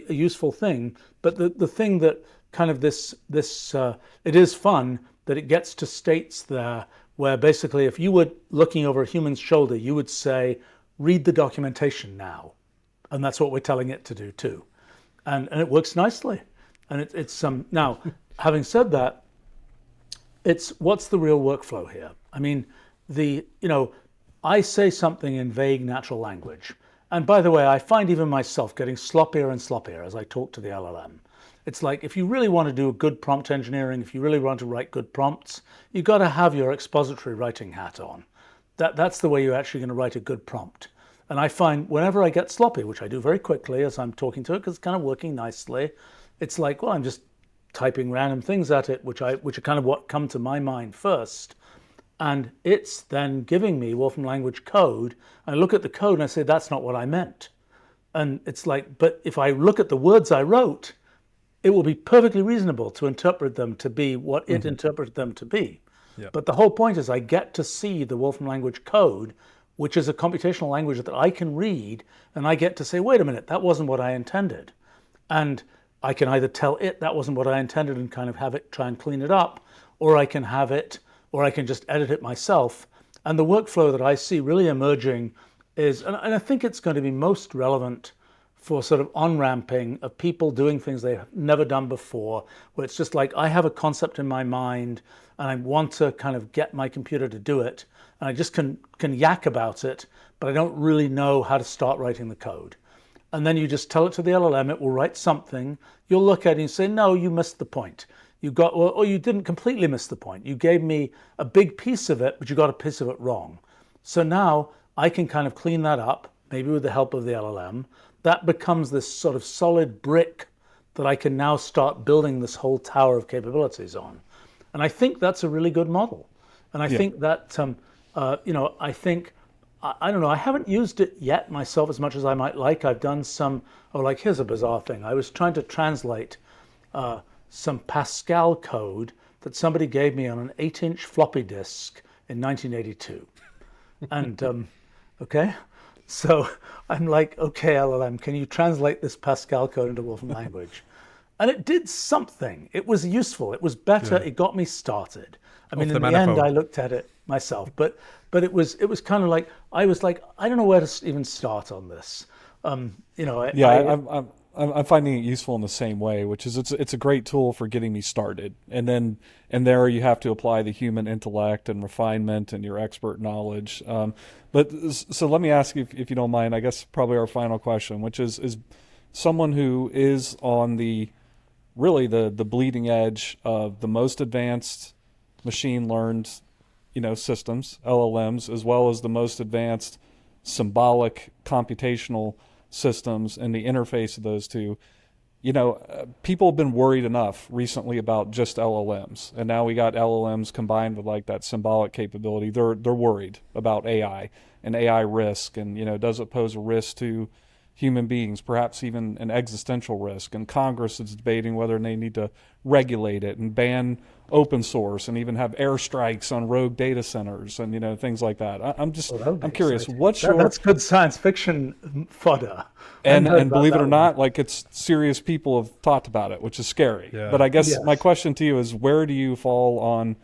useful thing. But the thing that kind of it is fun that it gets to states there where basically if you were looking over a human's shoulder, you would say, read the documentation now. And that's what we're telling it to do too. And it works nicely. And it's now, having said that, what's the real workflow here? I mean, I say something in vague natural language. And by the way, I find even myself getting sloppier and sloppier as I talk to the LLM. It's like, if you really want to do good prompt engineering, if you really want to write good prompts, you've got to have your expository writing hat on. That's the way you're actually going to write a good prompt. And I find whenever I get sloppy, which I do very quickly as I'm talking to it, because it's kind of working nicely, it's like, well, I'm just typing random things at it, which are kind of what come to my mind first. And it's then giving me Wolfram language code. I look at the code and I say, that's not what I meant. And it's like, but if I look at the words I wrote, it will be perfectly reasonable to interpret them to be what it interpreted them to be. Yeah. But the whole point is I get to see the Wolfram language code, which is a computational language that I can read, and I get to say, wait a minute, that wasn't what I intended. And I can either tell it that wasn't what I intended and kind of have it try and clean it up, or I can just edit it myself. And the workflow that I see really emerging is, and I think it's going to be most relevant for sort of on-ramping of people doing things they've never done before, where it's just like, I have a concept in my mind and I want to kind of get my computer to do it. And I just can yak about it, but I don't really know how to start writing the code. And then you just tell it to the LLM, it will write something. You'll look at it and say, no, you missed the point. You got, or you didn't completely miss the point. You gave me a big piece of it, but you got a piece of it wrong. So now I can kind of clean that up, maybe with the help of the LLM. That becomes this sort of solid brick that I can now start building this whole tower of capabilities on. And I think that's a really good model. And I think that, I think, I don't know, I haven't used it yet myself as much as I might like. I've done some, like here's a bizarre thing. I was trying to translate some Pascal code that somebody gave me on an 8-inch floppy disk in 1982. And, okay. So I'm like, okay, LLM, can you translate this Pascal code into Wolfram Language? And it did something. It was useful. It was better. Yeah. It got me started. I mean, in the end, I looked at it myself, but it was kind of like, I was like, I don't know where to even start on this. I'm finding it useful in the same way, which is it's a great tool for getting me started, and there you have to apply the human intellect and refinement and your expert knowledge. But so let me ask you, if you don't mind, I guess probably our final question, which is someone who is on the bleeding edge of the most advanced machine learned, systems, LLMs, as well as the most advanced symbolic computational systems and the interface of those two. People have been worried enough recently about just LLMs, and now we got LLMs combined with like that symbolic capability. They're worried about AI and AI risk, and does it pose a risk to human beings, perhaps even an existential risk. And Congress is debating whether they need to regulate it and ban open source and even have airstrikes on rogue data centers and things like that. I'm curious, exciting. That's good science fiction fodder. And believe it or not, like it's serious people have talked about it, which is scary. Yeah. But I guess my question to you is, where do you fall on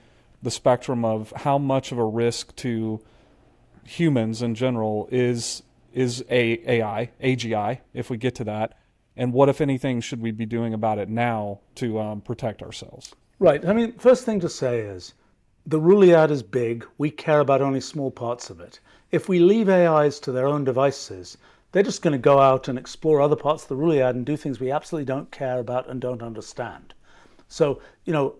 the spectrum of how much of a risk to humans in general is AI, AGI, if we get to that, and what, if anything, should we be doing about it now to protect ourselves? Right. I mean, first thing to say is the ruliad is big. We care about only small parts of it. If we leave AIs to their own devices, they're just going to go out and explore other parts of the ruliad and do things we absolutely don't care about and don't understand. So,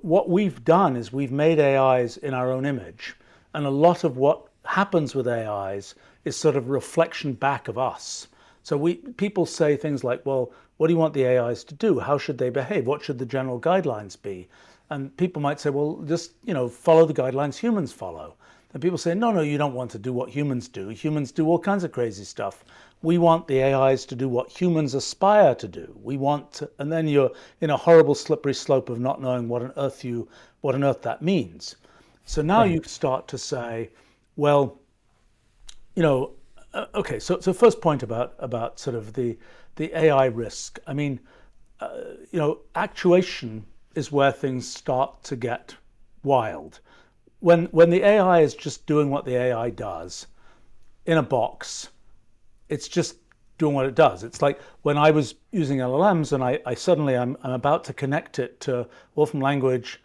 what we've done is we've made AIs in our own image. And a lot of what happens with AIs is sort of reflection back of us. So people say things like, well, what do you want the AIs to do? How should they behave? What should the general guidelines be? And people might say, well, just, follow the guidelines humans follow. And people say, no, you don't want to do what humans do. Humans do all kinds of crazy stuff. We want the AIs to do what humans aspire to do. And then you're in a horrible slippery slope of not knowing what on earth that means. So now you start to say, well, okay, so first point about sort of the AI risk. I mean, actuation is where things start to get wild. When the AI is just doing what the AI does in a box, it's just doing what it does. It's like when I was using LLMs and I suddenly I'm about to connect it to Wolfram Language,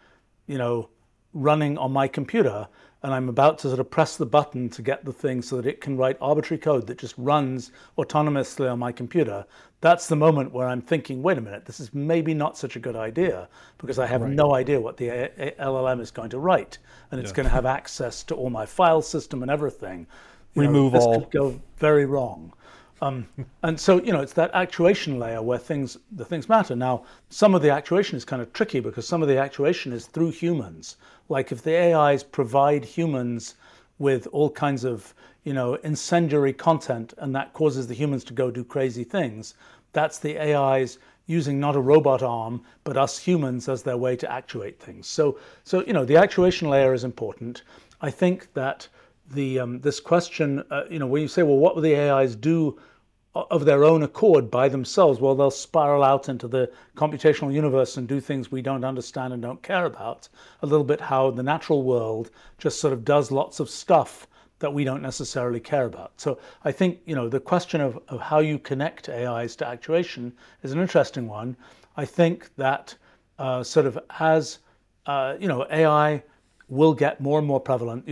running on my computer, and I'm about to sort of press the button to get the thing so that it can write arbitrary code that just runs autonomously on my computer. That's the moment where I'm thinking, wait a minute, this is maybe not such a good idea, because I have no idea what the LLM is going to write, and it's going to have access to all my file system and everything. This could go very wrong. And so, it's that actuation layer where the things matter. Now, some of the actuation is kind of tricky because some of the actuation is through humans. Like if the AIs provide humans with all kinds of, incendiary content, and that causes the humans to go do crazy things, that's the AIs using not a robot arm, but us humans as their way to actuate things. So the actuation layer is important. I think that this question, when you say, well, what will the AIs do of their own accord by themselves? Well, they'll spiral out into the computational universe and do things we don't understand and don't care about. A little bit how the natural world just sort of does lots of stuff that we don't necessarily care about. So I think, the question of how you connect AIs to actuation is an interesting one. I think that sort of as, AI will get more and more prevalent.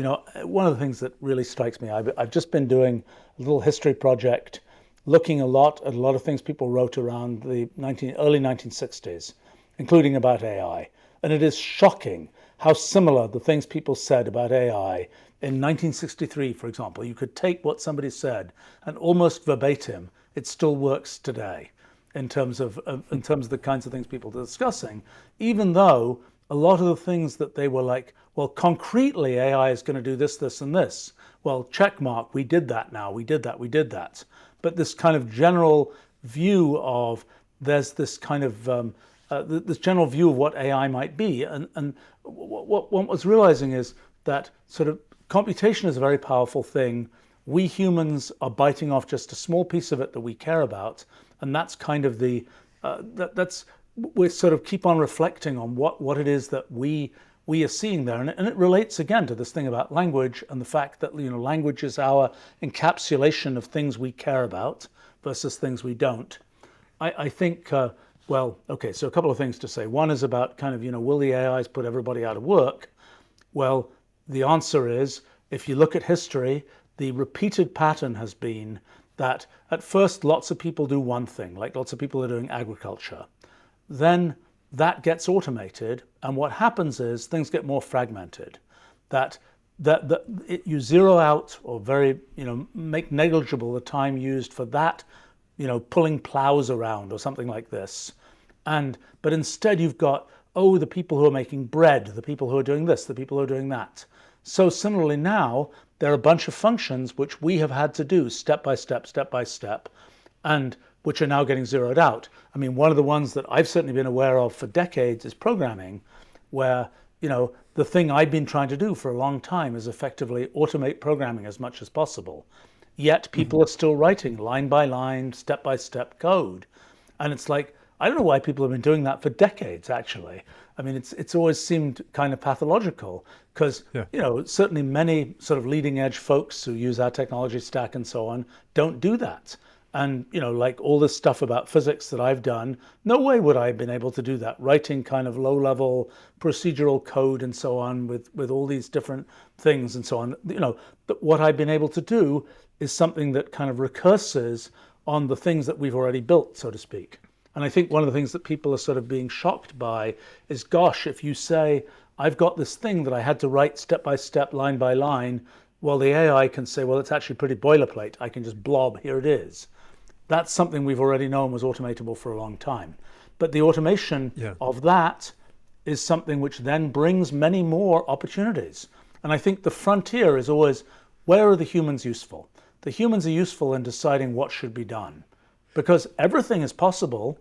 One of the things that really strikes me, I've just been doing a little history project looking a lot at a lot of things people wrote around the early 1960s, including about AI. And it is shocking how similar the things people said about AI in 1963, for example. You could take what somebody said and almost verbatim, it still works today in terms of the kinds of things people are discussing, even though a lot of the things that they were like, well, concretely AI is going to do this, this, and this. Well, check mark, we did that now, we did that, we did that. But this kind of general view of, there's this kind of, this general view of what AI might be. And what one was realizing is that sort of computation is a very powerful thing. We humans are biting off just a small piece of it that we care about. And that's kind of we sort of keep on reflecting on what it is that we are seeing there. And it relates again to this thing about language and the fact that, language is our encapsulation of things we care about versus things we don't. I think, well, okay, so a couple of things to say. One is about kind of, will the AIs put everybody out of work? Well, the answer is, if you look at history, the repeated pattern has been that at first lots of people do one thing, like lots of people are doing agriculture. Then that gets automated, and what happens is things get more fragmented. You zero out or very, make negligible the time used for that, pulling plows around or something like this. But instead you've got, the people who are making bread, the people who are doing this, the people who are doing that. So similarly now, there are a bunch of functions which we have had to do step by step, and which are now getting zeroed out. I mean, one of the ones that I've certainly been aware of for decades is programming, where, the thing I've been trying to do for a long time is effectively automate programming as much as possible. Yet people are still writing line by line, step by step code. And it's like, I don't know why people have been doing that for decades, actually. I mean, it's always seemed kind of pathological because, certainly many sort of leading edge folks who use our technology stack and so on don't do that. And, like all this stuff about physics that I've done, no way would I have been able to do that, writing kind of low level procedural code and so on with all these different things and so on. But what I've been able to do is something that kind of recurses on the things that we've already built, so to speak. And I think one of the things that people are sort of being shocked by is, gosh, if you say, I've got this thing that I had to write step by step, line by line, well, the AI can say, well, it's actually pretty boilerplate. I can just blob, here it is. That's something we've already known was automatable for a long time. But the automation of that is something which then brings many more opportunities. And I think the frontier is always, where are the humans useful? The humans are useful in deciding what should be done. Because everything is possible.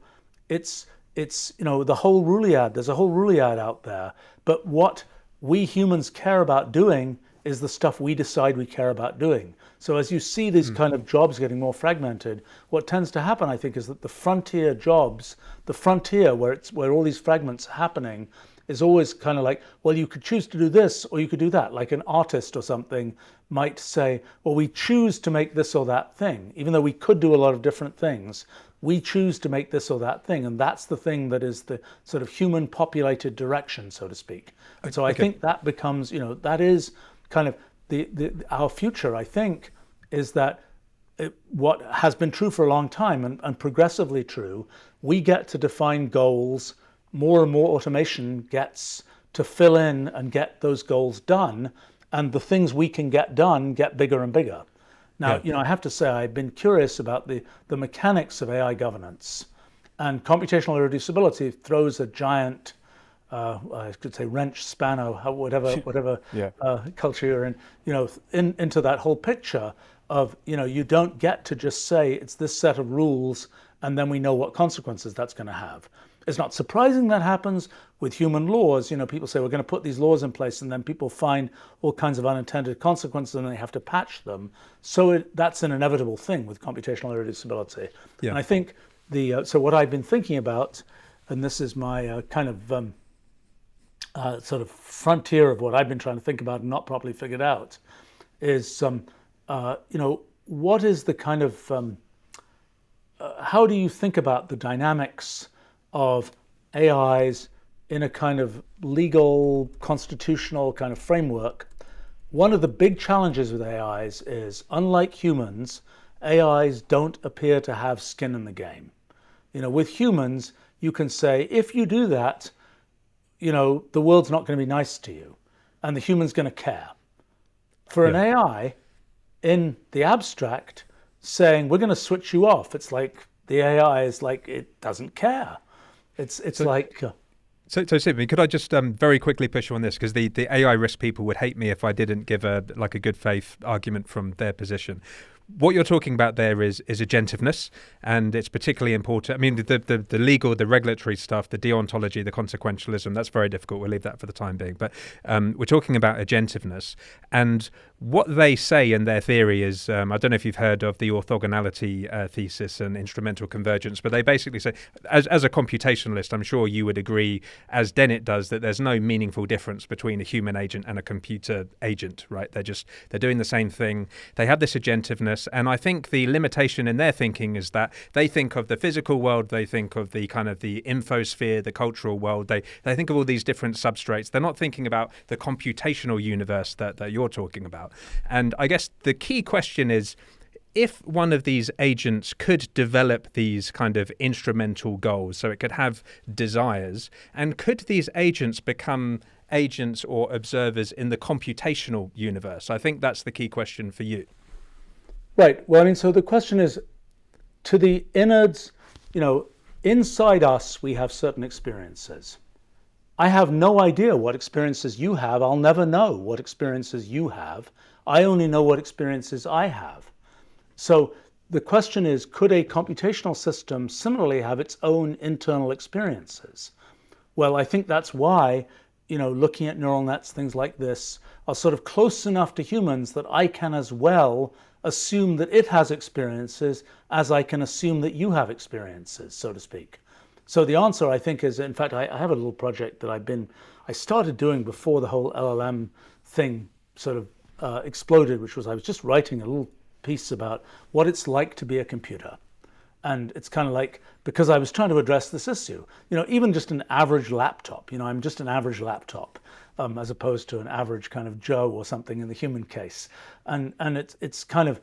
It's the whole ruliad, there's a whole ruliad out there. But what we humans care about doing is the stuff we decide we care about doing. So as you see these kind of jobs getting more fragmented, what tends to happen, I think, is that the frontier jobs, the frontier where all these fragments are happening, is always kind of like, well, you could choose to do this or you could do that. Like an artist or something might say, well, we choose to make this or that thing. Even though we could do a lot of different things, we choose to make this or that thing. And that's the thing that is the sort of human populated direction, so to speak. And so I think that becomes, that is kind of our future, I think, is that what has been true for a long time and progressively true, we get to define goals. More and more automation gets to fill in and get those goals done, and the things we can get done get bigger and bigger. Now, I have to say, I've been curious about the mechanics of AI governance, and computational irreducibility throws a giant, I could say wrench, spanner, whatever culture you're in, into that whole picture of, you don't get to just say it's this set of rules and then we know what consequences that's going to have. It's not surprising that happens with human laws. People say we're going to put these laws in place and then people find all kinds of unintended consequences and they have to patch them. So that's an inevitable thing with computational irreducibility. Yeah. And I think so what I've been thinking about, and this is my kind of sort of frontier of what I've been trying to think about and not properly figured out, is, what is the kind of, how do you think about the dynamics of AIs in a kind of legal, constitutional kind of framework? One of the big challenges with AIs is, unlike humans, AIs don't appear to have skin in the game. With humans, you can say, if you do that, the world's not going to be nice to you, and the human's going to care. For an AI, in the abstract, saying we're going to switch you off, it's like the AI is like, it doesn't care. It's like. So Sidney, could I just very quickly push you on this, because the AI risk people would hate me if I didn't give a good faith argument from their position. What you're talking about there is agentiveness, and it's particularly important. I mean, the legal, the regulatory stuff, the deontology, the consequentialism, that's very difficult. We'll leave that for the time being. But we're talking about agentiveness. And what they say in their theory is, I don't know if you've heard of the orthogonality thesis and instrumental convergence, but they basically say, as a computationalist, I'm sure you would agree, as Dennett does, that there's no meaningful difference between a human agent and a computer agent, right? They're doing the same thing. They have this agentiveness. And I think the limitation in their thinking is that they think of the physical world, they think of the kind of the infosphere, the cultural world, they think of all these different substrates. They're not thinking about the computational universe that you're talking about. And I guess the key question is, if one of these agents could develop these kind of instrumental goals, so it could have desires, and could these agents become agents or observers in the computational universe? I think that's the key question for you. Right. Well, I mean, so the question is, to the innards, inside us, we have certain experiences. I have no idea what experiences you have. I'll never know what experiences you have. I only know what experiences I have. So the question is, could a computational system similarly have its own internal experiences? Well, I think that's why, looking at neural nets, things like this, are sort of close enough to humans that I can as well assume that it has experiences as I can assume that you have experiences, so to speak. So the answer, I think, is, in fact, I have a little project that I started doing before the whole LLM thing sort of exploded, which was I was just writing a little piece about what it's like to be a computer. And it's kind of like, because I was trying to address this issue, even just an average laptop, I'm just an average laptop. As opposed to an average kind of Joe or something in the human case. And it's kind of,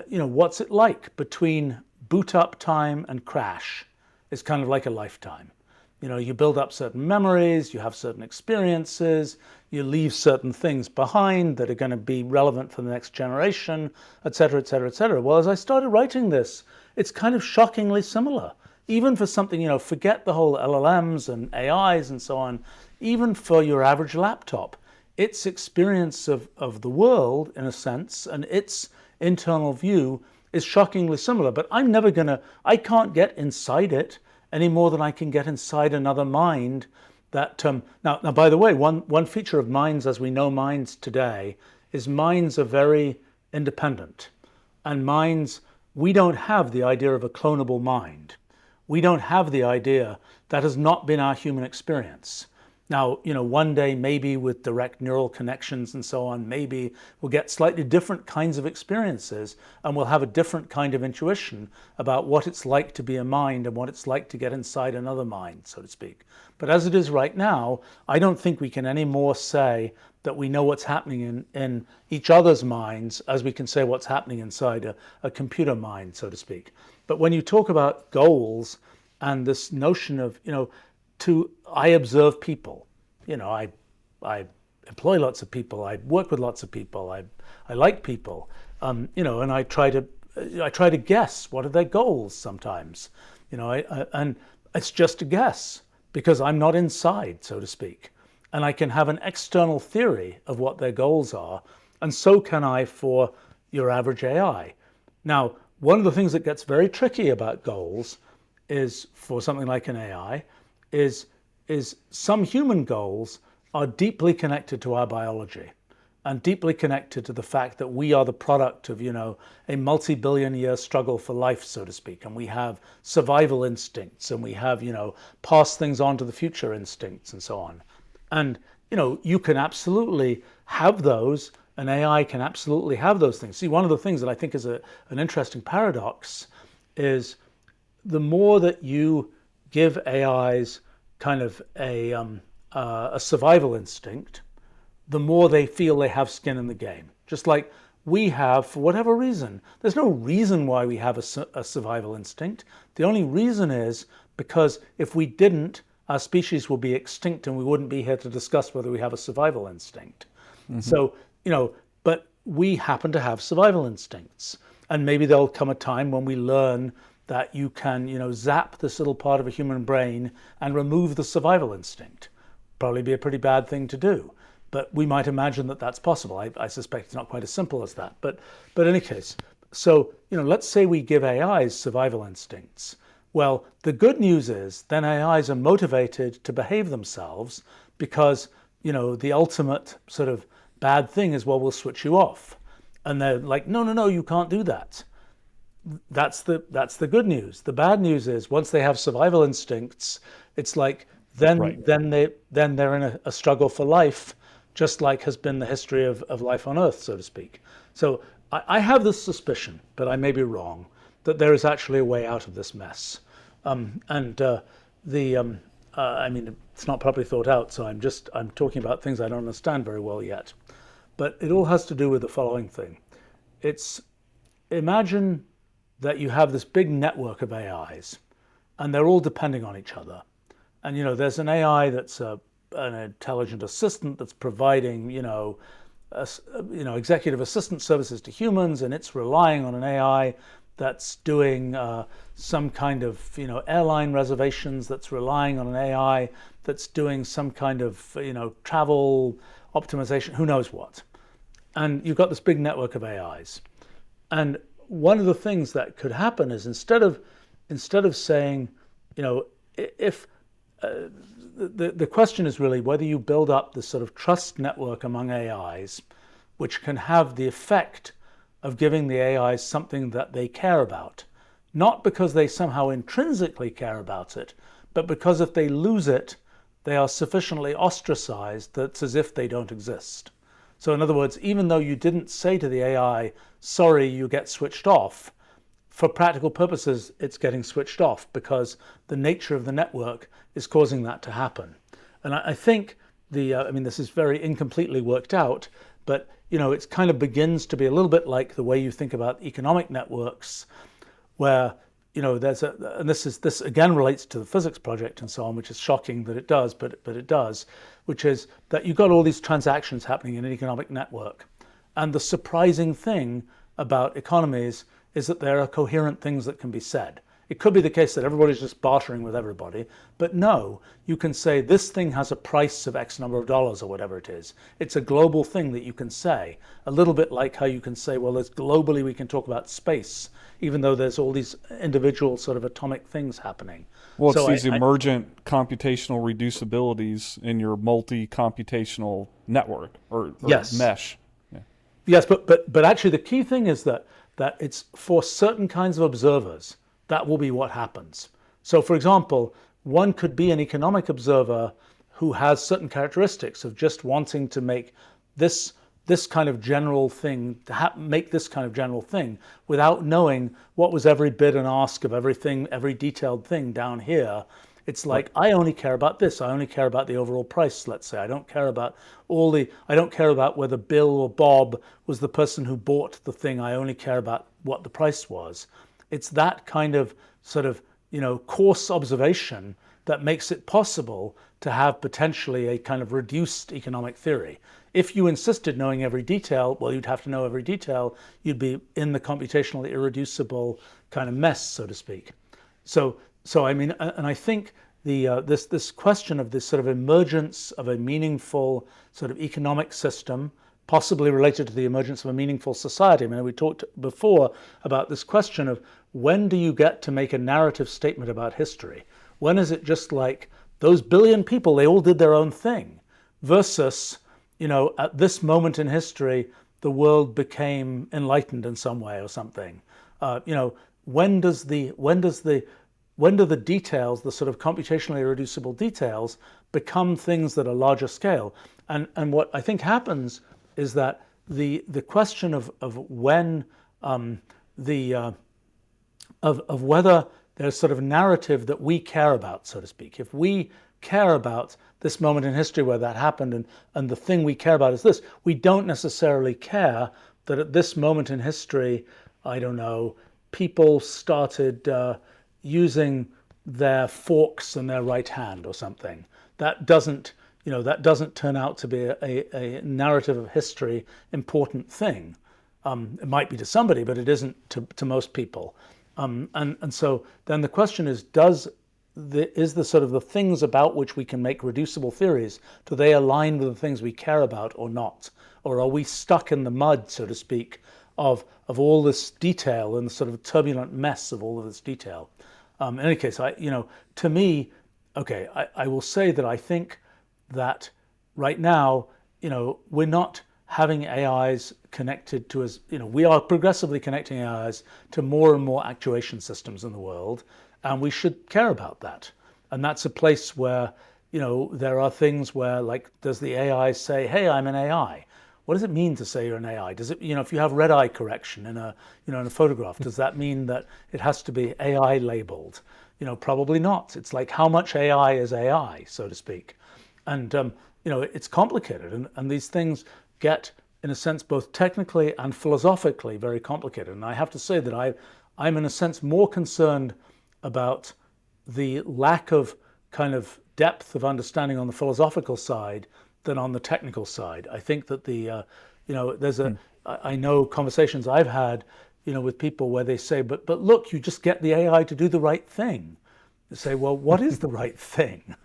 what's it like between boot up time and crash is kind of like a lifetime. You build up certain memories, you have certain experiences, you leave certain things behind that are going to be relevant for the next generation, et cetera, et cetera, et cetera. Well, as I started writing this, it's kind of shockingly similar. Even for something, forget the whole LLMs and AIs and so on, even for your average laptop, its experience of the world, in a sense, and its internal view is shockingly similar. But I can't get inside it any more than I can get inside another mind. That now, by the way, one feature of minds as we know minds today is minds are very independent. And minds, we don't have the idea of a clonable mind. We don't have the idea. That has not been our human experience. Now, one day, maybe with direct neural connections and so on, maybe we'll get slightly different kinds of experiences and we'll have a different kind of intuition about what it's like to be a mind and what it's like to get inside another mind, so to speak. But as it is right now, I don't think we can anymore say that we know what's happening in each other's minds as we can say what's happening inside a computer mind, so to speak. But when you talk about goals and this notion of, I observe people, I employ lots of people, I work with lots of people, I like people, and I try to guess what are their goals sometimes, and it's just a guess because I'm not inside, so to speak, and I can have an external theory of what their goals are, and so can I for your average AI. Now, one of the things that gets very tricky about goals is, for something like an AI, is some human goals are deeply connected to our biology and deeply connected to the fact that we are the product of, a multi-billion-year struggle for life, so to speak, and we have survival instincts and we have, pass things on to the future instincts and so on. And, you can absolutely have those An AI can absolutely have those things. See, one of the things that I think is an interesting paradox is the more that you give AIs kind of a survival instinct, the more they feel they have skin in the game. Just like we have, for whatever reason. There's no reason why we have a survival instinct. The only reason is because if we didn't, our species will be extinct and we wouldn't be here to discuss whether we have a survival instinct. So, but we happen to have survival instincts. And maybe there'll come a time when we learn that you can, zap this little part of a human brain and remove the survival instinct. Probably be a pretty bad thing to do. But we might imagine that that's possible. I suspect it's not quite as simple as that. But in any case, so, let's say we give AIs survival instincts. Well, the good news is then AIs are motivated to behave themselves because, the ultimate sort of bad thing is, well, we'll switch you off. And they're like, no, you can't do that. That's the good news. The bad news is once they have survival instincts, it's like then they're in a struggle for life, just like has been the history of life on Earth, so to speak. So I have this suspicion, but I may be wrong, that there is actually a way out of this mess. I mean, it's not properly thought out, so I'm talking about things I don't understand very well yet. But it all has to do with the following thing. Imagine that you have this big network of AIs, and they're all depending on each other. And, there's an AI that's an intelligent assistant that's providing, executive assistant services to humans, and it's relying on an AI that's doing some kind of, airline reservations, that's relying on an AI that's doing some kind of, travel optimization, who knows what. And you've got this big network of AIs. And one of the things that could happen is instead of saying, if the question is really whether you build up this sort of trust network among AIs, which can have the effect of giving the AIs something that they care about, not because they somehow intrinsically care about it, but because if they lose it, they are sufficiently ostracized that it's as if they don't exist. So in other words, even though you didn't say to the AI, sorry, you get switched off, for practical purposes, it's getting switched off because the nature of the network is causing that to happen. And I think this is very incompletely worked out, but it kind of begins to be a little bit like the way you think about economic networks, where and this again relates to the physics project and so on, which is shocking that it does, but it does, which is that you've got all these transactions happening in an economic network. And the surprising thing about economies is that there are coherent things that can be said. It could be the case that everybody's just bartering with everybody, but no, you can say this thing has a price of X number of dollars or whatever it is. It's a global thing that you can say, a little bit like how you can say, well, there's globally we can talk about space, even though there's all these individual sort of atomic things happening. Well, it's these emergent computational reducibilities in your multi-computational network or yes. mesh. Yeah. Yes, but actually the key thing is that it's for certain kinds of observers. That will be what happens. So, for example, one could be an economic observer who has certain characteristics of just wanting to make this kind of general thing, make this kind of general thing without knowing what was every bid and ask of everything, every detailed thing down here. It's like, I only care about this. I only care about the overall price, let's say. I don't care about whether Bill or Bob was the person who bought the thing. I only care about what the price was. It's that kind of sort of, coarse observation that makes it possible to have potentially a kind of reduced economic theory. If you insisted knowing every detail, well, you'd have to know every detail. You'd be in the computationally irreducible kind of mess, so to speak. So I mean, and I think this question of this sort of emergence of a meaningful sort of economic system, possibly related to the emergence of a meaningful society. I mean, we talked before about this question of when do you get to make a narrative statement about history? When is it just like those billion people, they all did their own thing, versus, at this moment in history, the world became enlightened in some way or something. When do the details, the sort of computationally irreducible details, become things that are larger scale? And what I think happens is that the question of when the of whether there's sort of a narrative that we care about, so to speak. If we care about this moment in history where that happened, and the thing we care about is this, we don't necessarily care that at this moment in history, I don't know, people started using their forks in their right hand or something. That doesn't, that doesn't turn out to be a narrative of history important thing. It might be to somebody, but it isn't to most people. And so then the question is, is the sort of the things about which we can make reducible theories, do they align with the things we care about or not? Or are we stuck in the mud, so to speak, of all this detail and the sort of turbulent mess of all of this detail? In any case, to me, okay, I will say that I think that right now, we're not having AIs connected to us. We are progressively connecting AIs to more and more actuation systems in the world, and we should care about that. And that's a place where, there are things where, like, does the AI say, hey, I'm an AI? What does it mean to say you're an AI? Does it, if you have red eye correction in a photograph, does that mean that it has to be AI labeled? Probably not. It's like, how much AI is AI, so to speak? And, it's complicated. And these things get, in a sense, both technically and philosophically very complicated. And I have to say that I'm in a sense more concerned about the lack of kind of depth of understanding on the philosophical side than on the technical side. I think that I know conversations I've had, with people where they say, but look, you just get the AI to do the right thing. They say, well, what is the right thing?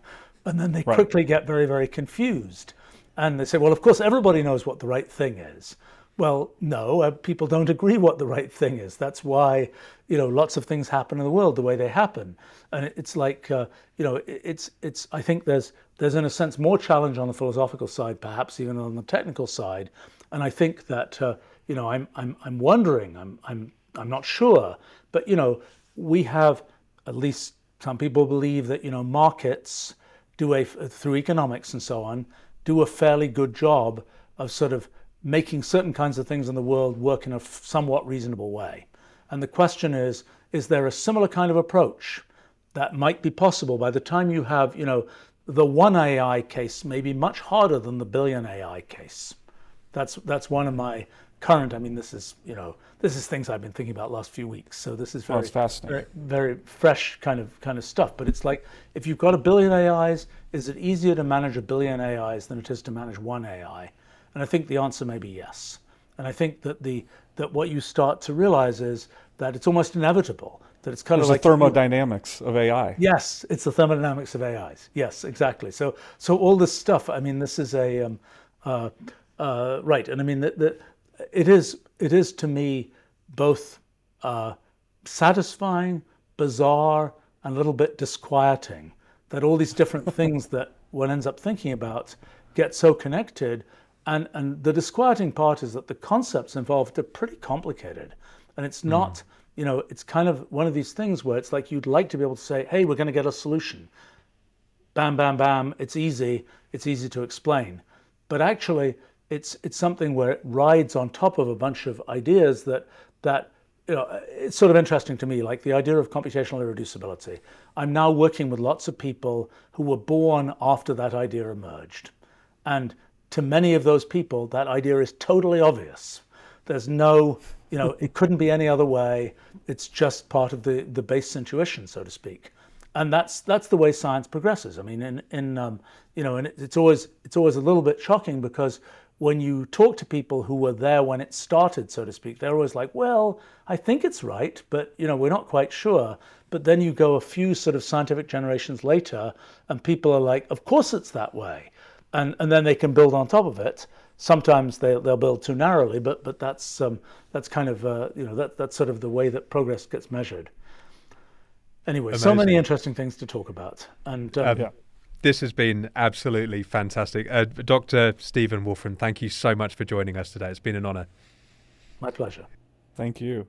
And then they quickly get very, very confused. And they say, well, of course, everybody knows what the right thing is. Well, no, people don't agree what the right thing is. That's why, lots of things happen in the world the way they happen. And it's like, I think there's in a sense more challenge on the philosophical side, perhaps even on the technical side. And I think that, I'm wondering, I'm not sure, but, we have, at least some people believe that, markets do through economics and so on, do a fairly good job of sort of making certain kinds of things in the world work in a somewhat reasonable way. And the question is there a similar kind of approach that might be possible by the time you have, the one AI case may be much harder than the billion AI case. That's one of my current, this is things I've been thinking about last few weeks. So this is very, fascinating. very, very fresh kind of stuff. But it's like, if you've got a billion AIs, is it easier to manage a billion AIs than it is to manage one AI? And I think the answer may be yes. And I think that that what you start to realize is that it's almost inevitable, that it's kind of like the thermodynamics of AI. Yes, it's the thermodynamics of AIs. Yes, exactly. So all this stuff, this is a right. And it is to me both satisfying, bizarre, and a little bit disquieting that all these different things that one ends up thinking about get so connected. And the disquieting part is that the concepts involved are pretty complicated. And it's not, it's kind of one of these things where it's like you'd like to be able to say, hey, we're going to get a solution. Bam, bam, bam. It's easy to explain. But actually, it's something where it rides on top of a bunch of ideas that it's sort of interesting to me, like the idea of computational irreducibility. I'm now working with lots of people who were born after that idea emerged. And to many of those people, that idea is totally obvious. There's no, it couldn't be any other way. It's just part of the base intuition, so to speak. And that's the way science progresses. And it's always a little bit shocking because when you talk to people who were there when it started, so to speak, they're always like, well, I think it's right, but we're not quite sure. But then you go a few sort of scientific generations later, and people are like, of course it's that way. And then they can build on top of it. Sometimes they'll build too narrowly, but that's kind of that's sort of the way that progress gets measured. Anyway, Amazing. So many interesting things to talk about. And this has been absolutely fantastic. Dr. Stephen Wolfram, thank you so much for joining us today. It's been an honor. My pleasure. Thank you.